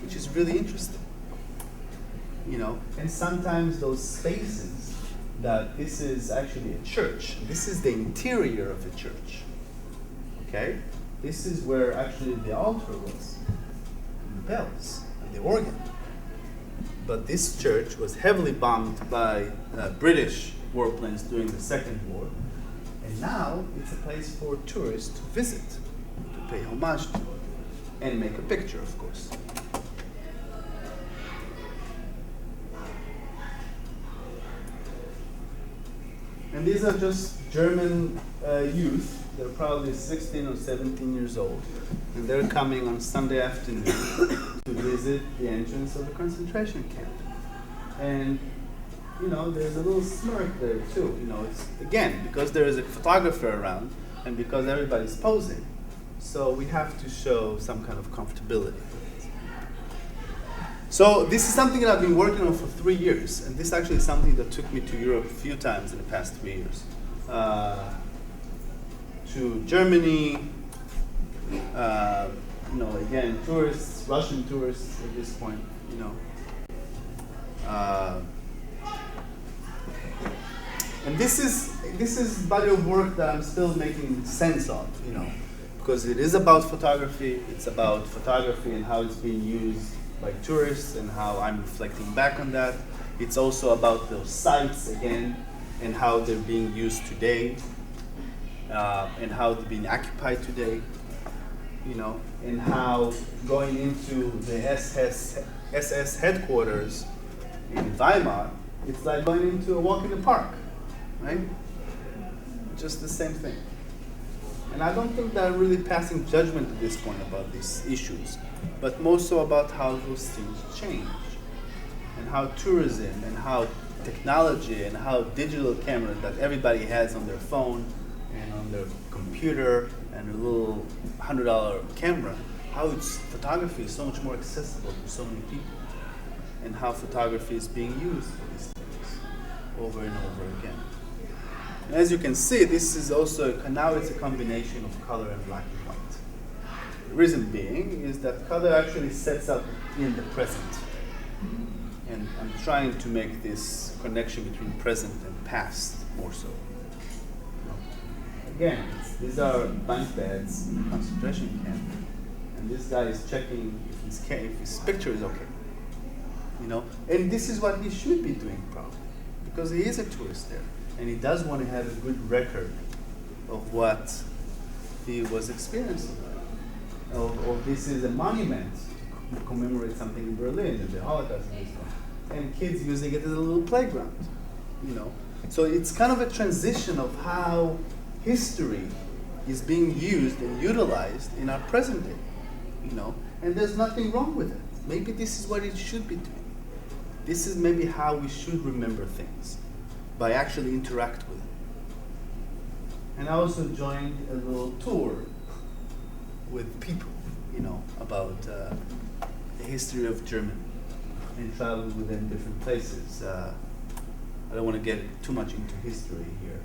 which is really interesting. You know, and sometimes those spaces that this is actually a church. This is the interior of a church. Okay? This is where actually the altar was, and the bells, and the organ. But this church was heavily bombed by British warplanes during the Second War. And now it's a place for tourists to visit, to pay homage to, and make a picture, of course. And these are just German youth. They're probably 16 or 17 years old. And they're coming on Sunday afternoon to visit the entrance of a concentration camp. And, you know, there's a little smirk there too. You know, it's, again, because there is a photographer around and because everybody's posing. So we have to show some kind of comfortability. So this is something that I've been working on for 3 years, and this actually is something that took me to Europe a few times in the past 3 years. To Germany, you know, again, tourists, Russian tourists at this point, you know. And this is body of work that I'm still making sense of, you know, because it is about photography. It's about photography and how it's being used by tourists and how I'm reflecting back on that. It's also about those sites again and how they're being used today and how they're being occupied today, you know, and how going into the SS headquarters in Weimar, it's like going into a walk in the park, right? Just the same thing. And I don't think that I'm really passing judgment at this point about these issues, but more so about how those things change and how tourism and how technology and how digital cameras that everybody has on their phone and on their computer and a little $100 camera, how photography is so much more accessible to so many people, and how photography is being used for these things over and over again. And as you can see, this is also, now it's a combination of color and black and white. The reason being is that color actually sets up in the present. And I'm trying to make this connection between present and past more so. Again, these are bunk beds in a concentration camp. And this guy is checking if his picture is okay. You know? And this is what he should be doing probably, because he is a tourist there. And he does want to have a good record of what he was experiencing. Or this is a monument to commemorate something in Berlin, the Holocaust and this one. And kids using it as a little playground, you know. So it's kind of a transition of how history is being used and utilized in our present day, you know. And there's nothing wrong with it. Maybe this is what it should be doing. This is maybe how we should remember things, by actually interact with it. And I also joined a little tour with people, you know, about the history of Germany and traveled with them different places. I don't want to get too much into history here.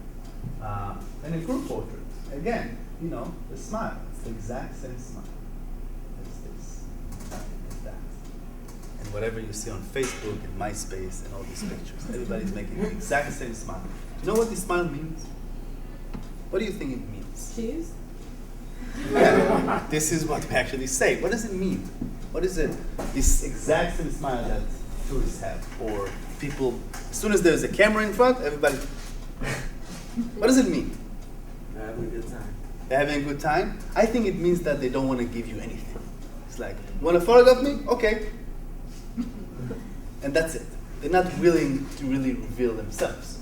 And a group portrait. Again, you know, the smile. It's the exact same smile. It's this, it's that. And whatever you see on Facebook and MySpace and all these pictures, everybody's making the exact same smile. Do you know what this smile means? What do you think it means? Cheese? Yeah, this is what we actually say. What does it mean? What is it? This exact same smile that tourists have, or people, as soon as there's a camera in front, everybody. What does it mean? They're having a good time. They're having a good time? I think it means that they don't want to give you anything. It's like, want to photograph me? Okay. And that's it. they're not willing to really reveal themselves.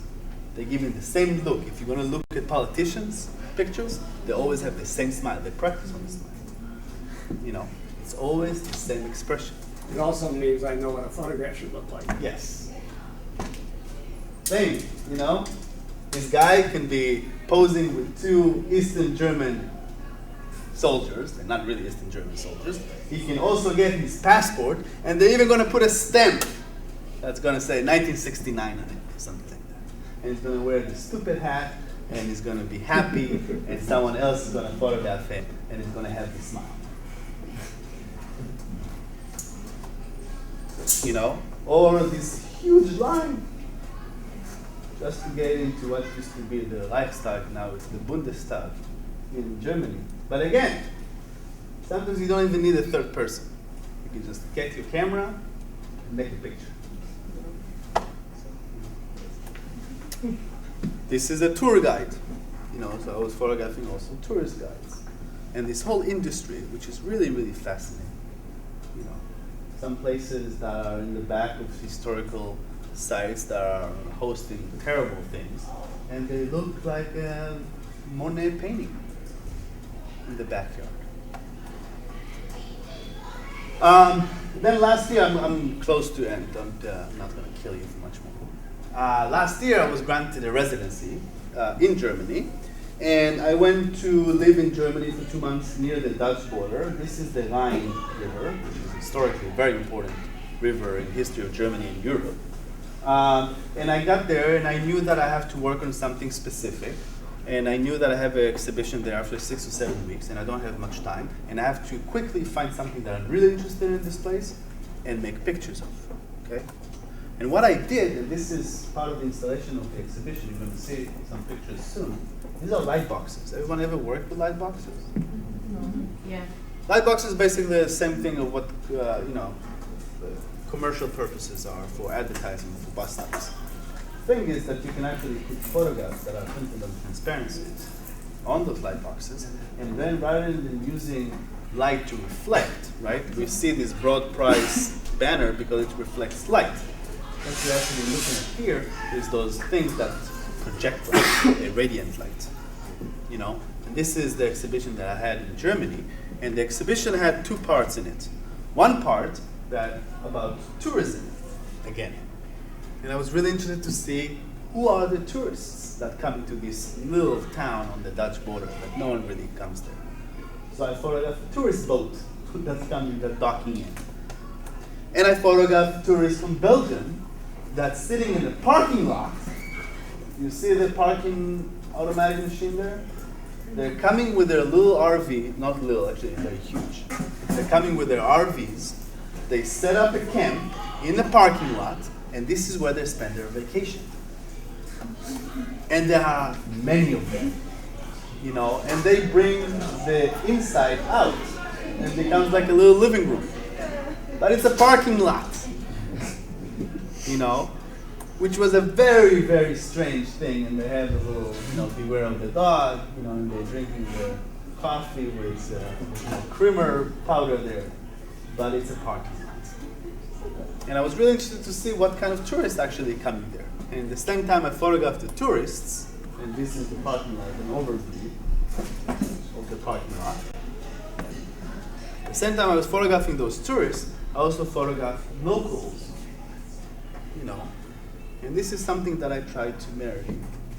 They give you the same look. If you're going to look at politicians' pictures, they always have the same smile. They practice on the smile. You know, it's always the same expression. It also means I know what a photograph should look like. Yes. Same, you know? This guy can be posing with two Eastern German soldiers. They're not really Eastern German soldiers. He can also get his passport, and they're even going to put a stamp that's going to say 1969 on it, or something like that. And he's going to wear this stupid hat, and he's going to be happy, and someone else is going to photograph him, and he's going to have the smile. You know? Or this huge line. Just to get into what used to be the Reichstag, now it's the Bundestag in Germany. But again, sometimes you don't even need a third person. You can just get your camera and make a picture. This is a tour guide. You know, so I was photographing also tourist guides. And this whole industry, which is really, really fascinating. You know, some places that are in the back of historical sites that are hosting terrible things, and they look like a Monet painting in the backyard. Then last year, I'm close to end. I'm not going to kill you for much more. Last year, I was granted a residency in Germany, and I went to live in Germany for 2 months near the Dutch border. This is the Rhine River, which is historically a very important river in the history of Germany and Europe. And I got there, and I knew that I have to work on something specific. And I knew that I have an exhibition there after 6 or 7 weeks, and I don't have much time. And I have to quickly find something that I'm really interested in this place and make pictures of. Okay? And what I did, and this is part of the installation of the exhibition, you're going to see some pictures soon. These are light boxes. Everyone ever worked with light boxes? Yeah. Light boxes is basically the same thing of what commercial purposes are for advertising for bus stops. The thing is that you can actually put photographs that are printed on transparencies on those light boxes, and then rather than using light to reflect, right? We see this broad price banner because it reflects light. What you're actually looking at here is those things that project light, a radiant light. You know, and this is the exhibition that I had in Germany, and the exhibition had 2 parts in it. One part that about tourism again. And I was really interested to see who are the tourists that come to this little town on the Dutch border, that no one really comes there. So I photographed a tourist boat that's coming, that's docking in. And I photographed tourists from Belgium that's sitting in the parking lot. You see the parking automatic machine there? They're coming with their little RV, not little, actually they're huge. They're coming with their RVs. They set up a camp in the parking lot, and this is where they spend their vacation. And there are many of them, you know, and they bring the inside out, and it becomes like a little living room. But it's a parking lot, you know, which was a very, very strange thing. And they have a little, you know, beware of the dog, you know, and they're drinking the coffee with creamer powder there. But it's a parking lot. And I was really interested to see what kind of tourists actually coming there. And at the same time I photographed the tourists, and this is the parking lot, an overview of the parking lot. At the same time I was photographing those tourists, I also photographed locals, you know. And this is something that I tried to marry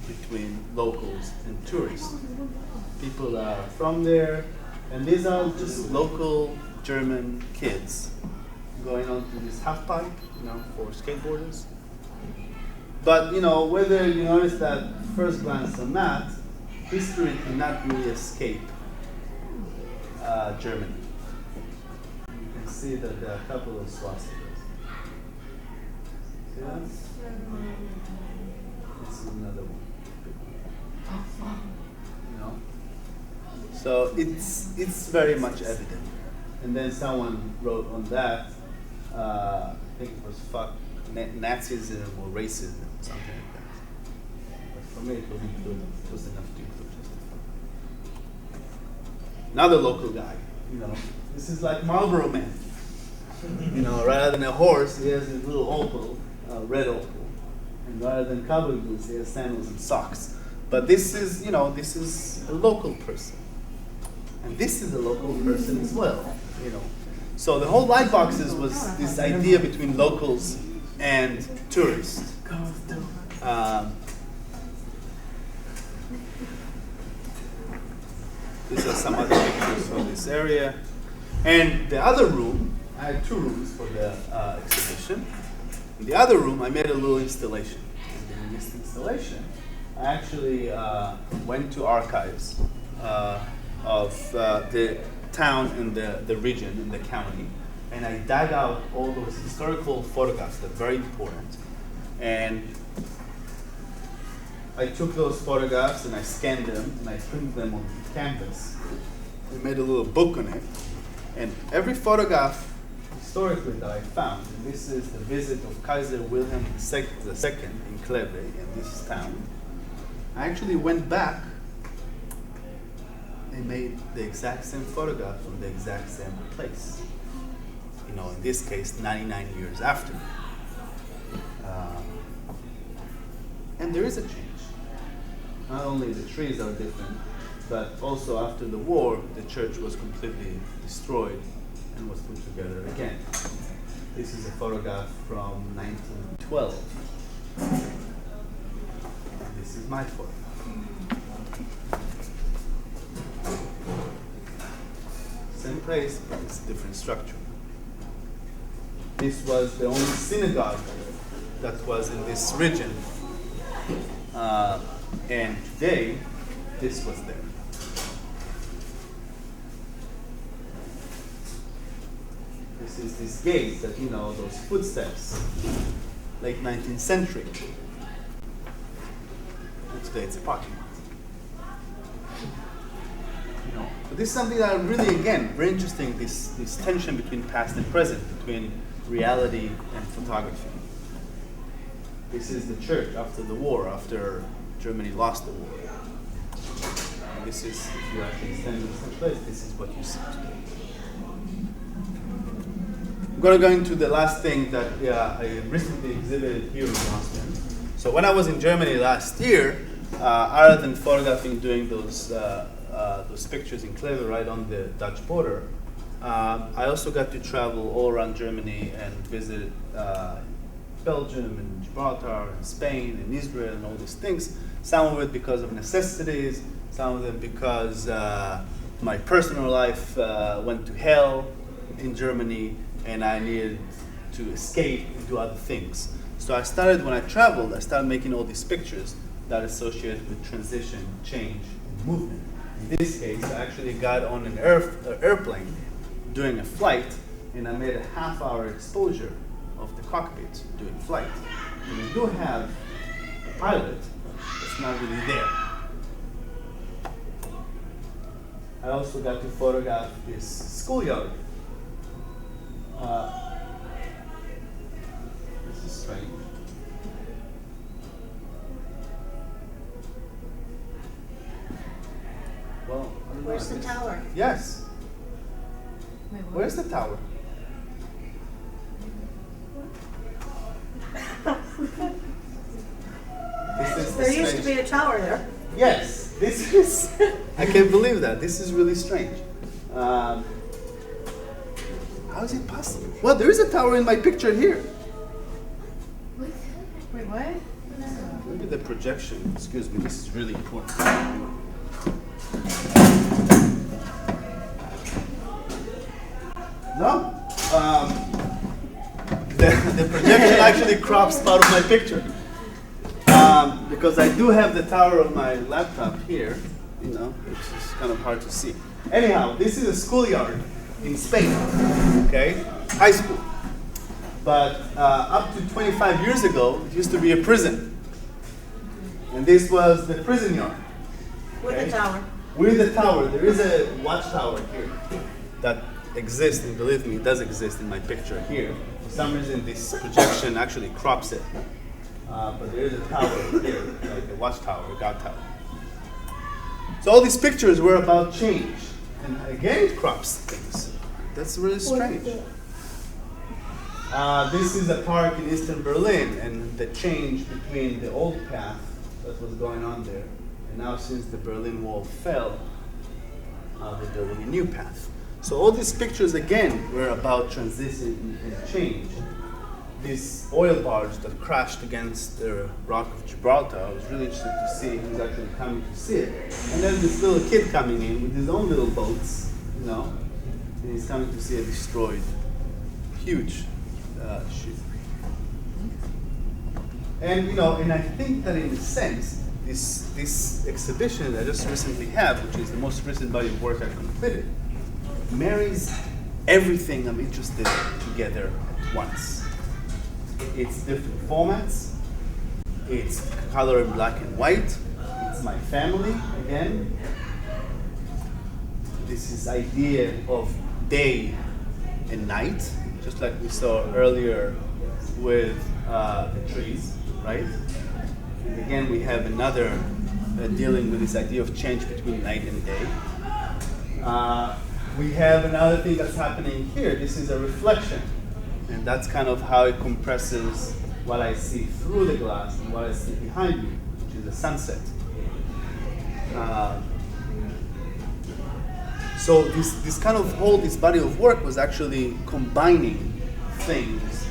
between locals and tourists. People that are from there, and these are just local German kids going on to this half pipe, you know, for skateboarders. But, you know, whether you notice that first glance or not, history cannot really escape Germany. You can see that there are a couple of swastikas. See that? This is another one. You know? So it's very much evident. And then someone wrote on that, I think it was fuck Nazism or racism, something like that. But for me, it wasn't good. It was enough to include just another local guy, you know. This is like Marlboro Man. You know, rather than a horse, he has his little Opel, red opal. And rather than cowboy boots, he has sandals and socks. But this is, this is a local person. And this is a local person as well, So the whole light boxes was this idea between locals and tourists. These are some other pictures from this area. And the other room, I had two rooms for the exhibition. In the other room, I made a little installation. And in this installation, I actually went to archives of the town and the region and the county, and I dug out all those historical photographs that are very important. And I took those photographs and I scanned them and I printed them on canvas. We made a little book on it. And every photograph historically that I found, and this is the visit of Kaiser Wilhelm II in Kleve, in this town, I actually went back and made the exact same photograph from the exact same place. In this case, 99 years after. And there is a change. Not only the trees are different, but also after the war, the church was completely destroyed and was put together again. This is a photograph from 1912. And this is my photograph. Same place, but it's a different structure. This was the only synagogue that was in this region. And today, this was there. This is this gate that, those footsteps, late 19th century. And today it's a parking lot. But this is something that really, again, very interesting, this tension between past and present, between reality and photography. This is the church after the war, after Germany lost the war. And this is, if you actually stand in the same place, this is what you see today. I'm going to go into the last thing that I recently exhibited here in Boston. So when I was in Germany last year, other than photographing, doing those pictures in Kleve right on the Dutch border, I also got to travel all around Germany and visit Belgium and Gibraltar and Spain and Israel and all these things. Some of it because of necessities, some of them because my personal life went to hell in Germany and I needed to escape and do other things. So when I traveled, I started making all these pictures that are associated with transition, change, and movement. In this case, I actually got on an airplane doing a flight, and I made a half-hour exposure of the cockpit doing flight. And you do have a pilot, it's not really there. I also got to photograph this schoolyard. This is strange. Well, I don't know. Where's the tower? Yes. Where's the tower? There used to be a tower there. Yes, this is. I can't believe that. This is really strange. How is it possible? Well, there is a tower in my picture here. Wait, what? Maybe the projection. Excuse me. This is really important. No. The projection actually crops part of my picture. Because I do have the tower of my laptop here, which is kind of hard to see. Anyhow, this is a schoolyard in Spain, okay? High school. But up to 25 years ago, it used to be a prison. And this was the prison yard. With the tower. With the tower. There is a watchtower here that exists, and believe me, it does exist in my picture here. For some reason, this projection actually crops it. But there is a tower here, like a watchtower, a guard tower. So all these pictures were about change. And again, it crops things. That's really strange. This is a park in Eastern Berlin, and the change between the old path that was going on there, and now since the Berlin Wall fell, they're building a new path. So all these pictures, again, were about transition and change. This oil barge that crashed against the Rock of Gibraltar, I was really interested to see who's actually coming to see it. And then this little kid coming in with his own little boats, you know, and he's coming to see a destroyed, huge ship. And you know, and I think that in a sense, this exhibition that I just recently have, which is the most recent body of work I completed, marries everything I'm interested in together at once. It's different formats, it's color in black and white, it's my family again. This is idea of day and night, just like we saw earlier with the trees, right? And again, we have another dealing with this idea of change between night and day. We have another thing that's happening here. This is a reflection. And that's kind of how it compresses what I see through the glass and what I see behind me, which is the sunset. So this kind of this body of work was actually combining things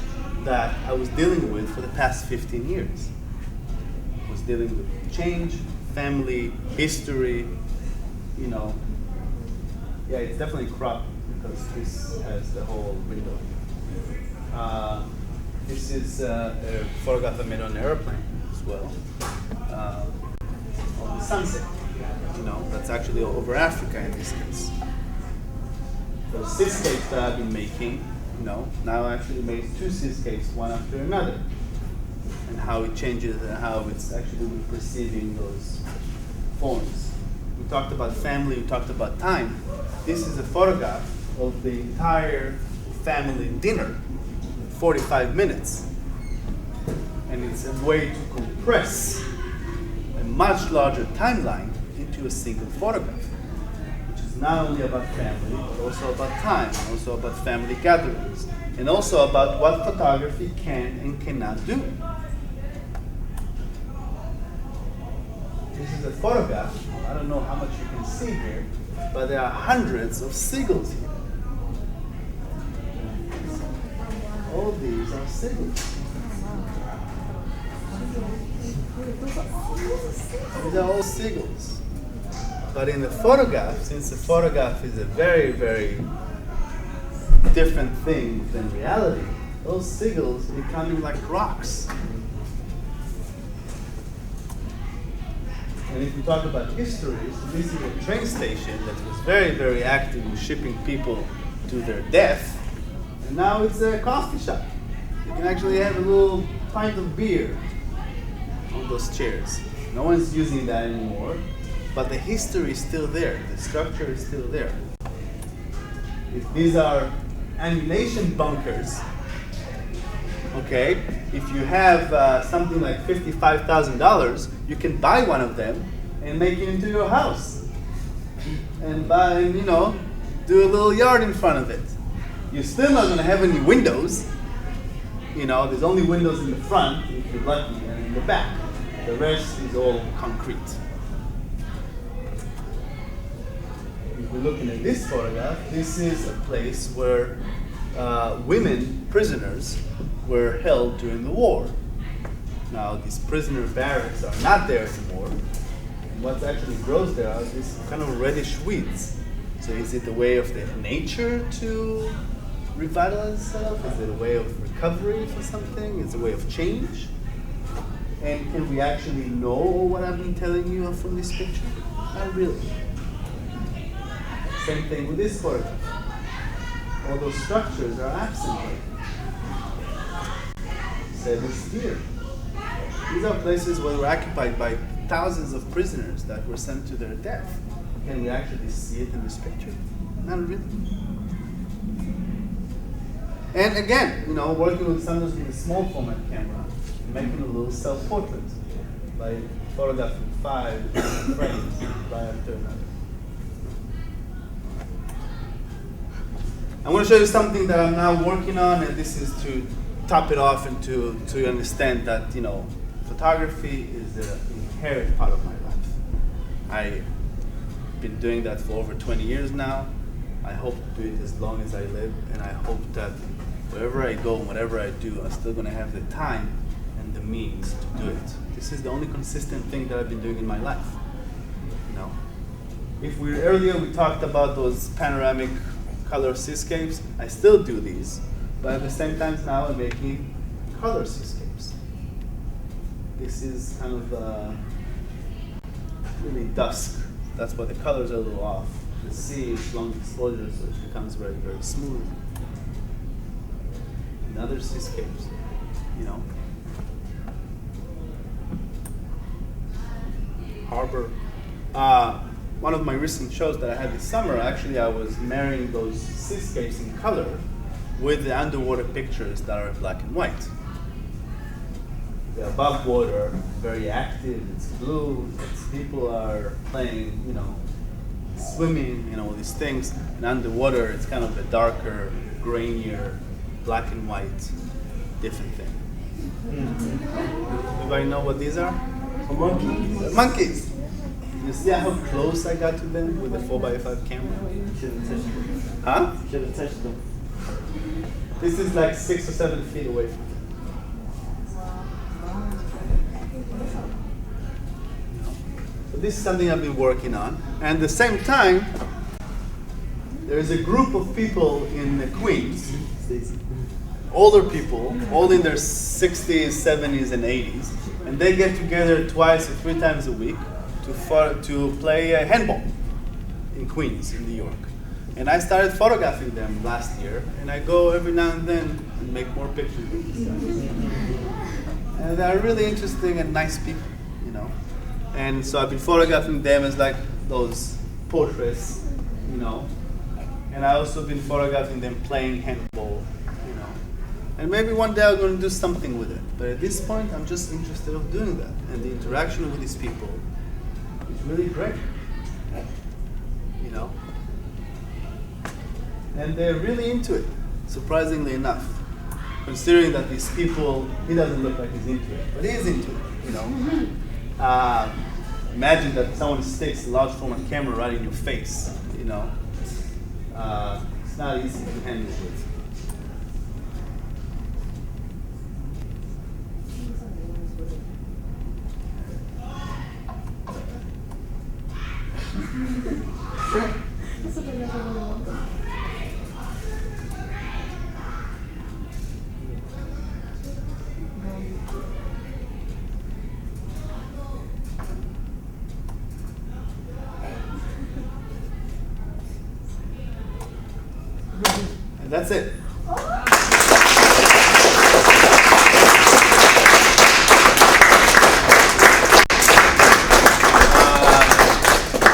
that I was dealing with for the past 15 years. I was dealing with change, family, history, you know. Yeah, it's definitely cropped because this has the whole window. This is a photograph I made on an airplane as well, of the sunset. You know, that's actually over Africa in this case. Those seascapes that I've been making, you know, now I actually made two seascapes, one after another, and how it changes and how it's actually perceiving those forms. We talked about family, we talked about time. This is a photograph of the entire family dinner. 45 minutes. And it's a way to compress a much larger timeline into a single photograph, which is not only about family, but also about time, and also about family gatherings, and also about what photography can and cannot do. This is a photograph. I don't know how much you can see here, but there are hundreds of seagulls here. All these are seagulls. These are all seagulls. But in the photograph, since the photograph is a very, very different thing than reality, those seagulls are becoming like rocks. And if we talk about history, so this is a train station that was very, very active in shipping people to their death. And now it's a coffee shop. You can actually have a little pint of beer on those chairs. No one's using that anymore, but the history is still there. The structure is still there. If these are ammunition bunkers, okay, if you have something like $55,000, you can buy one of them and make it into your house. And buy, you know, do a little yard in front of it. You're still not going to have any windows. You know, there's only windows in the front, if you're lucky, and in the back. The rest is all concrete. If we're looking at this photograph, this is a place where women, prisoners, were held during the war. Now, these prisoner barracks are not there anymore. And what actually grows there are these kind of reddish weeds. So is it a way of the nature to revitalize itself? Is it a way of recovery for something? Is it a way of change? And can we actually know what I've been telling you from this picture? Not really. Same thing with this photograph. All those structures are absent. Same is here. These are places where we're occupied by thousands of prisoners that were sent to their death. Can we actually see it in this picture? Not really. And again, you know, working with sometimes with a small format camera, making a little self-portrait by photographing 5 frames right after another. I'm going to show you something that I'm now working on, and this is to top it off and to understand that, you know, photography is an inherent part of my life. I've been doing that for over 20 years now. I hope to do it as long as I live, and I hope that wherever I go, whatever I do, I'm still going to have the time and the means to do it. This is the only consistent thing that I've been doing in my life. You know, earlier we talked about those panoramic color seascapes. I still do these, but at the same time now I'm making color seascapes. This is kind of really dusk. That's why the colors are a little off. The sea is long exposure, so it becomes very, very smooth. And other seascapes, you know. Harbor. One of my recent shows that I had this summer, actually I was marrying those seascapes in color with the underwater pictures that are black and white. The above water, very active, it's blue, people are playing, you know, swimming, you know, all these things. And underwater, it's kind of a darker, grainier, black and white, different thing. Everybody know what these are? Monkeys. Monkeys. You see how close I got to them with the 4x5 camera? Should have touched them. Huh? Should have touched them. This is like 6 or 7 feet away from them. So this is something I've been working on. And at the same time, there is a group of people in the Queens, older people, all in their 60s, 70s, and 80s, and they get together 2 or 3 times a week to play handball in Queens, in New York. And I started photographing them last year, and I go every now and then and make more pictures of these guys. And they're really interesting and nice people, you know. And so I've been photographing them as like those portraits, you know. And I also been photographing them playing handball, you know. And maybe one day I'm going to do something with it. But at this point, I'm just interested in doing that. And the interaction with these people is really great, you know. And they're really into it, surprisingly enough. Considering that these people, he doesn't look like he's into it, but he is into it, you know. Imagine that someone sticks a large format camera right in your face, you know. It's not easy to handle with. And that's it.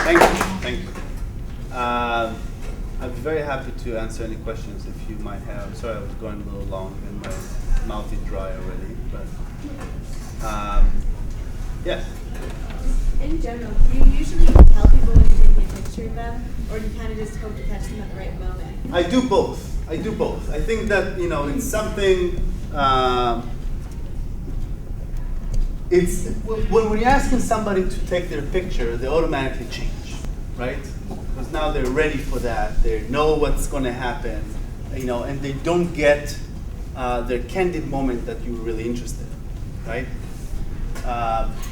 Thank you. I'd be very happy to answer any questions if you might have. I'm sorry I was going a little long and my mouth is dry already, but yes. In general, do you usually tell people when you're taking a picture of them, or do you kind of just hope to catch them at the right moment? I do both. I think that, you know, it's something, it's, when you're asking somebody to take their picture, they automatically change, right? Because now they're ready for that. They know what's going to happen, you know, and they don't get their candid moment that you're really interested in, right?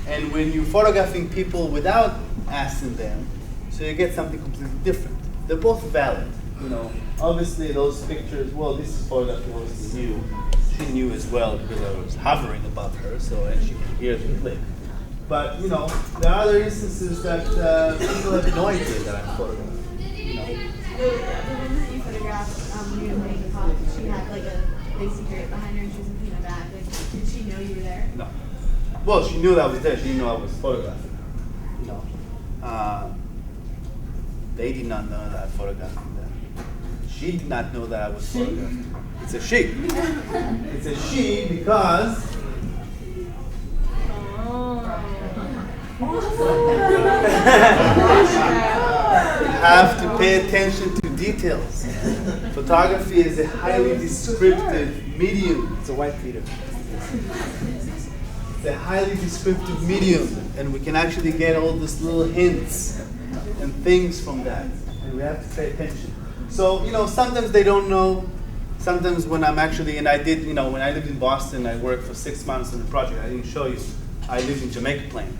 And when you're photographing people without asking them, so you get something completely different. They're both valid, you know. Obviously, those pictures, well, this is photograph was new. She knew as well because I was hovering above her, so and she could hear the click. But, you know, there are other instances that people have no idea that I'm photographing, you know. The woman that you photographed when you were playing the pop, she had like a big secret behind her and she was looking in the back. Like, did she know you were there? No. Well, she knew that I was there. She didn't know I was photographing her, you know. They did not know that I photographed them. She did not know that I was photographing. It's a she. It's a she because you have to pay attention to details. Photography is a highly descriptive medium. It's a white Peter. It's a highly descriptive medium, and we can actually get all these little hints and things from that, and we have to pay attention. So, sometimes they don't know. Sometimes when I'm actually, and I did, when I lived in Boston, I worked for 6 months on the project. I didn't show you. I lived in Jamaica Plain,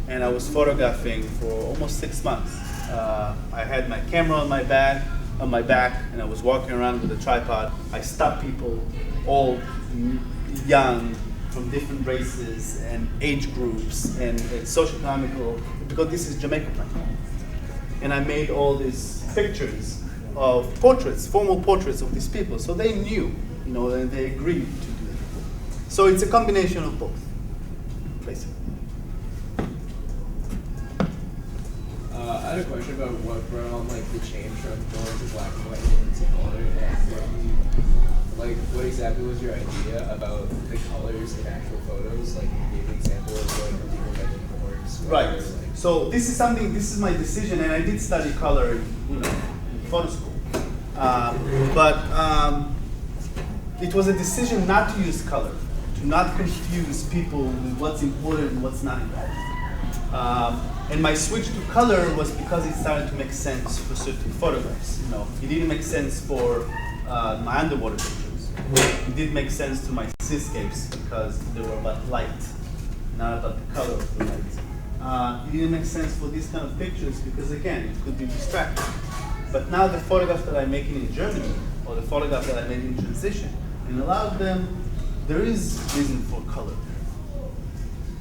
and I was photographing for almost 6 months. I had my camera on my back, and I was walking around with a tripod. I stopped people, all young, from different races and age groups and socioeconomical, because this is Jamaica Plain. And I made all these pictures of portraits, formal portraits of these people. So they knew, and they agreed to do it. So it's a combination of both, basically. I had a question about what brought on the change from going to black and white into color, and what exactly was your idea about the colors in actual photos? Like, you gave an example of different medical works. Right. So this is my decision, and I did study color, in photo school. But it was a decision not to use color, to not confuse people with what's important and what's not important. And my switch to color was because it started to make sense for certain photographs. It didn't make sense for my underwater pictures. It did make sense to my seascapes because they were about light, not about the color of the light. It didn't make sense for these kind of pictures because, again, it could be distracting. But now the photographs that I'm making in Germany, or the photographs that I made in transition, in a lot of them, there is reason for color.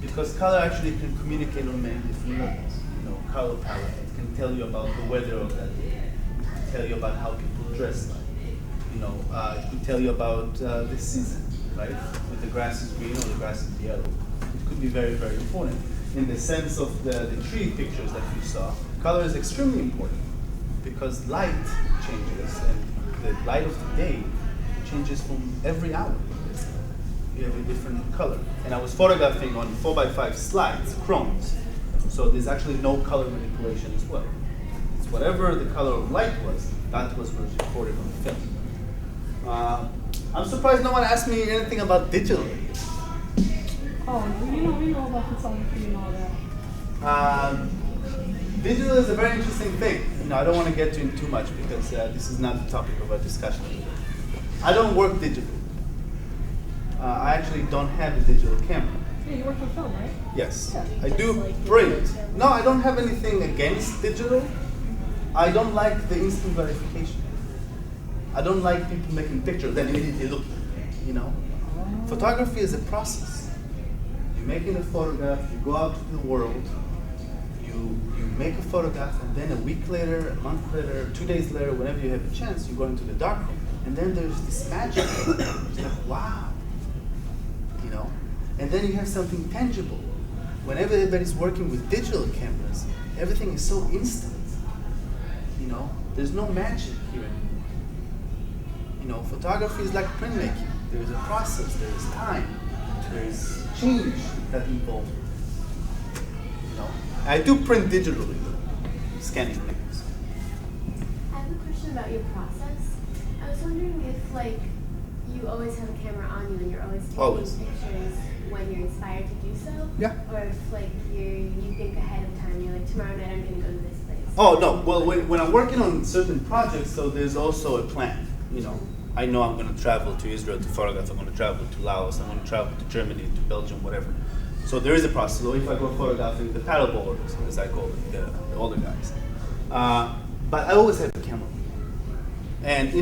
Because color actually can communicate on many different levels. Color palette, it can tell you about the weather of that day. It can tell you about how people dress. It can tell you about the season, right? If the grass is green or the grass is yellow. It could be very, very important. In the sense of the tree pictures that you saw, color is extremely important because light changes, and the light of the day changes from every hour. You have a different color. And I was photographing on 4x5 slides, chromes. So there's actually no color manipulation as well. It's whatever the color of light was, that was recorded on the film. I'm surprised no one asked me anything about digital. Oh, we know about photography and all that. Digital is a very interesting thing. I don't want to get into too much because this is not the topic of our discussion. I don't work digital. I actually don't have a digital camera. Yeah, you work for film, right? Yes, Yeah. I do print. No, I don't have anything against digital. I don't like the instant gratification. I don't like people making pictures then immediately look. Photography is a process. You're making a photograph, you go out to the world, you make a photograph, and then a week later, a month later, 2 days later, whenever you have a chance, you go into the darkroom, and then there's this magic. It's like, wow. And then you have something tangible. Whenever everybody's working with digital cameras, everything is so instant. There's no magic here anymore. Photography is like printmaking. There's a process, there's time, there's change that involved. I do print digitally, scanning things. I have a question about your process. I was wondering if, you always have a camera on you and you're always taking pictures when you're inspired to do so? Yeah. Or if, you think ahead of time, you're like, tomorrow night I'm going to go to this place. Oh, no. Well, when I'm working on certain projects, so there's also a plan. I know I'm going to travel to Israel to photograph. I'm going to travel to Laos. I'm going to travel to Germany, to Belgium, whatever. So there is a process. So if I go photographing the paddleboarders, as I call it, the older guys. But I always have a camera. And,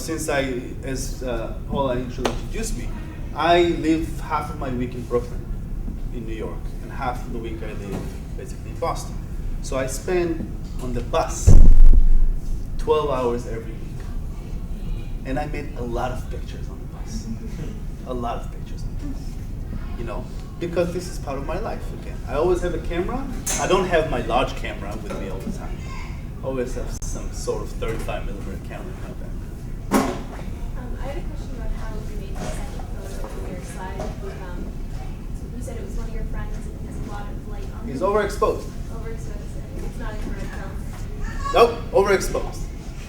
since as Paula introduced me, I live half of my week in Brooklyn, in New York, and half of the week I live basically in Boston. So I spend on the bus 12 hours every week. And I made a lot of pictures on the bus. A lot of pictures on the bus. Because this is part of my life again. I always have a camera. I don't have my large camera with me all the time. I always have some sort of 35mm camera in my bag. I had a question about how you made the second photo of your slide. So you said it was one of your friends and there's a lot of light on He's it. overexposed. Overexposed. It's not infrared film. Nope, overexposed.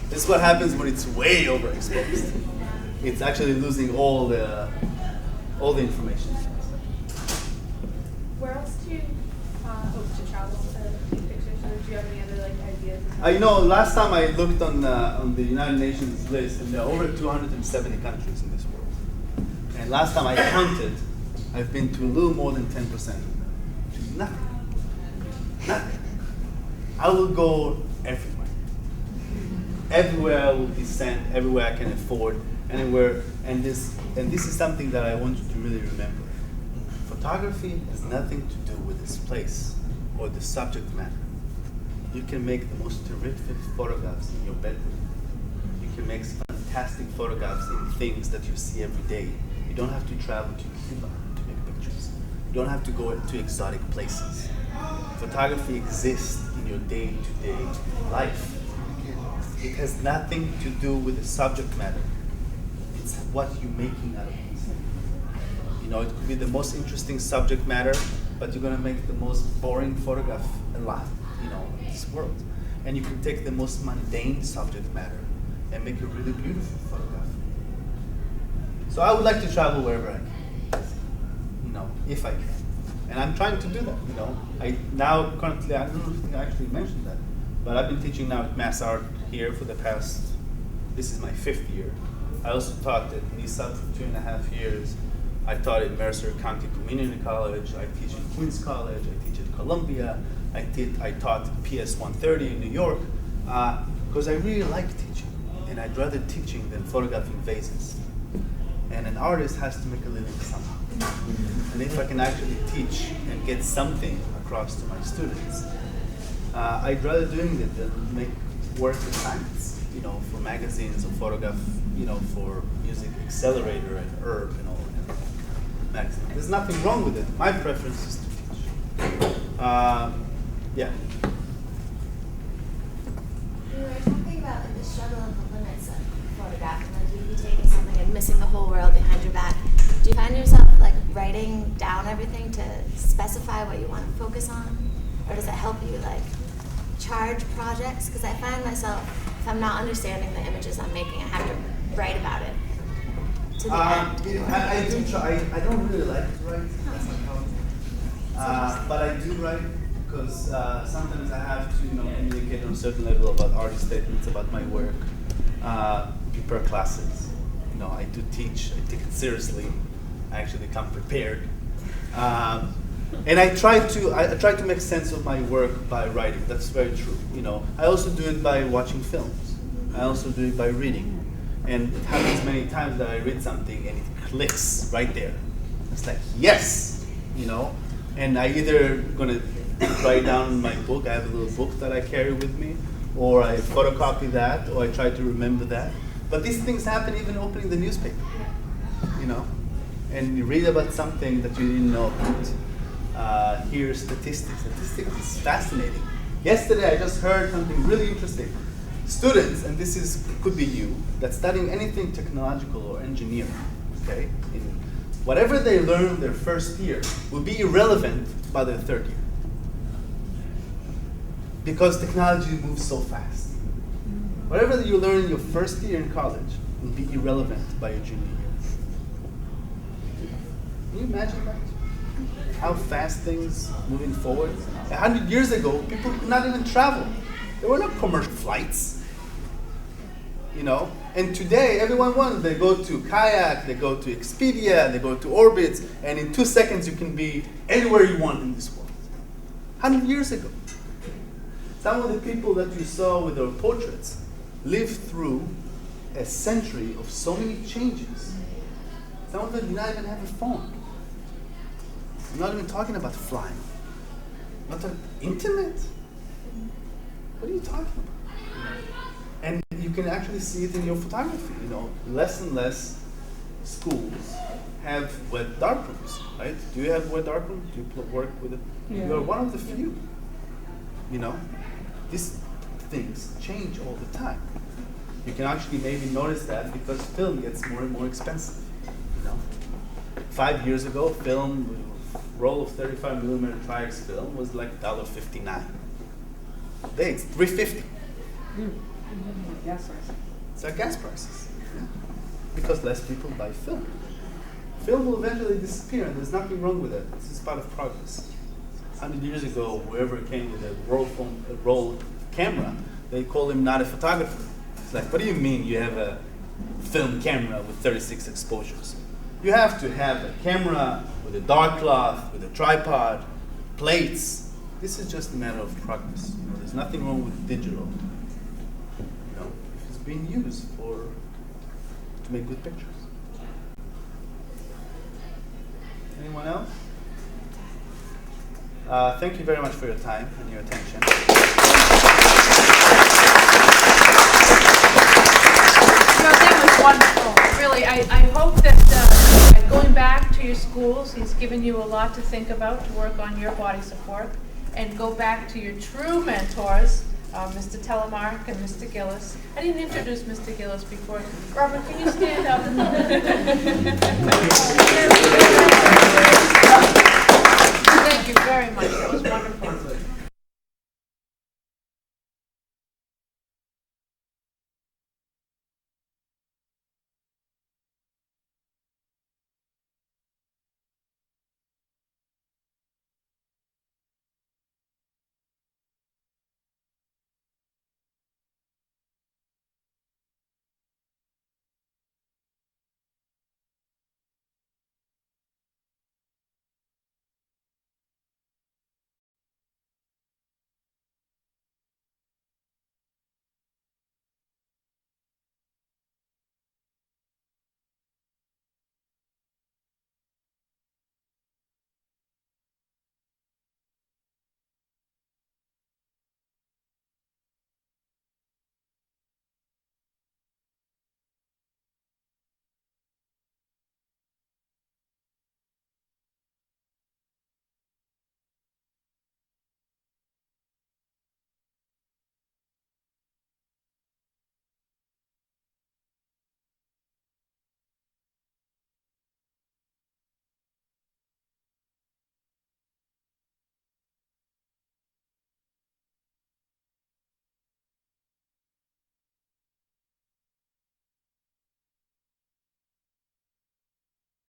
This is what happens when it's way overexposed. It's actually losing all the information. Where else do you hope to travel to take pictures? Or do you have any other like ideas? Last time I looked on the United Nations list, and there are over 270 countries in this world. And last time I counted, I've been to a little more than 10%. Which is nothing. Nothing. I will go everywhere. Everywhere I will be sent, everywhere I can afford, anywhere. And this is something that I want you to really remember. Photography has nothing to do with this place or the subject matter. You can make the most terrific photographs in your bedroom. You can make fantastic photographs in things that you see every day. You don't have to travel to Cuba to make pictures. You don't have to go to exotic places. Photography exists in your day-to-day life. It has nothing to do with the subject matter. It's what you're making out of it. It could be the most interesting subject matter, but you're gonna make the most boring photograph alive, in this world. And you can take the most mundane subject matter and make a really beautiful photograph. So I would like to travel wherever I can, if I can. And I'm trying to do that, I don't think I actually mentioned that, but I've been teaching now at Mass Art here for this is my 5th year. I also taught at NISA for 2.5 years. I taught at Mercer County Community College. I teach at Queens College. I teach at Columbia. I taught at PS 130 in New York because I really like teaching, and I'd rather teaching than photographing vases. And an artist has to make a living somehow. And if I can actually teach and get something across to my students, I'd rather doing it than make work assignments, for magazines or photograph, for Music Accelerator and Herb and all that magazine. There's nothing wrong with it. My preference is to teach. Yeah. We were talking about the struggle of the limits of photographing, you'd be taking something and missing the whole world behind your back. Do you find yourself writing down everything to specify what you want to focus on? Or does it help you charge projects? Because I find myself, if I'm not understanding the images I'm making, I have to write about it to the end. I do try. I don't really like to write. That's my problem. But I do write because sometimes I have to communicate on a certain level about artist statements, about my work, prepare classes. I do teach. I take it seriously. I actually come prepared. And I try to make sense of my work by writing. That's very true. I also do it by watching films. I also do it by reading. And it happens many times that I read something and it clicks right there. It's like, yes, And I either gonna write down in my book. I have a little book that I carry with me, or I photocopy that, or I try to remember that. But these things happen even opening the newspaper. And you read about something that you didn't know about. Hear statistics. Statistics is fascinating. Yesterday I just heard something really interesting. Students, and could be you, that's studying anything technological or engineering, okay? Whatever they learn their first year will be irrelevant by their 3rd year. Because technology moves so fast. Whatever you learn in your first year in college will be irrelevant by your junior year. Can you imagine that? How fast things moving forward? 100 years ago, people could not even travel. There were no commercial flights. And today, everyone they go to Kayak, they go to Expedia, they go to Orbitz, and in 2 seconds you can be anywhere you want in this world. 100 years ago. Some of the people that you saw with their portraits lived through a century of so many changes. Some of them do not even have a phone. I'm not even talking about flying. I'm not talking internet. What are you talking about? And you can actually see it in your photography. Less and less schools have wet darkrooms, right? Do you have wet darkroom? Do you work with it? Yeah. You are one of the few. These things change all the time. You can actually maybe notice that because film gets more and more expensive. 5 years ago, roll of 35mm Tri-X film was like $1.59. Today it's $3.50. Gas prices. It's our gas prices. Yeah. Because less people buy film. Film will eventually disappear, and there's nothing wrong with it. This is part of progress. 100 years ago, whoever came with a roll camera, they called him not a photographer. It's like, what do you mean you have a film camera with 36 exposures? You have to have a camera with a dark cloth, with a tripod, plates. This is just a matter of progress. You know, there's nothing wrong with digital. You know, if it's being used to make good pictures. Anyone else? Thank you very much for your time and your attention. That was wonderful. Really, I hope that going back to your schools, he's given you a lot to think about to work on your body support, and go back to your true mentors, Mr. Telemark and Mr. Gillis. I didn't introduce Mr. Gillis before. Robert, can you stand up? Thank you very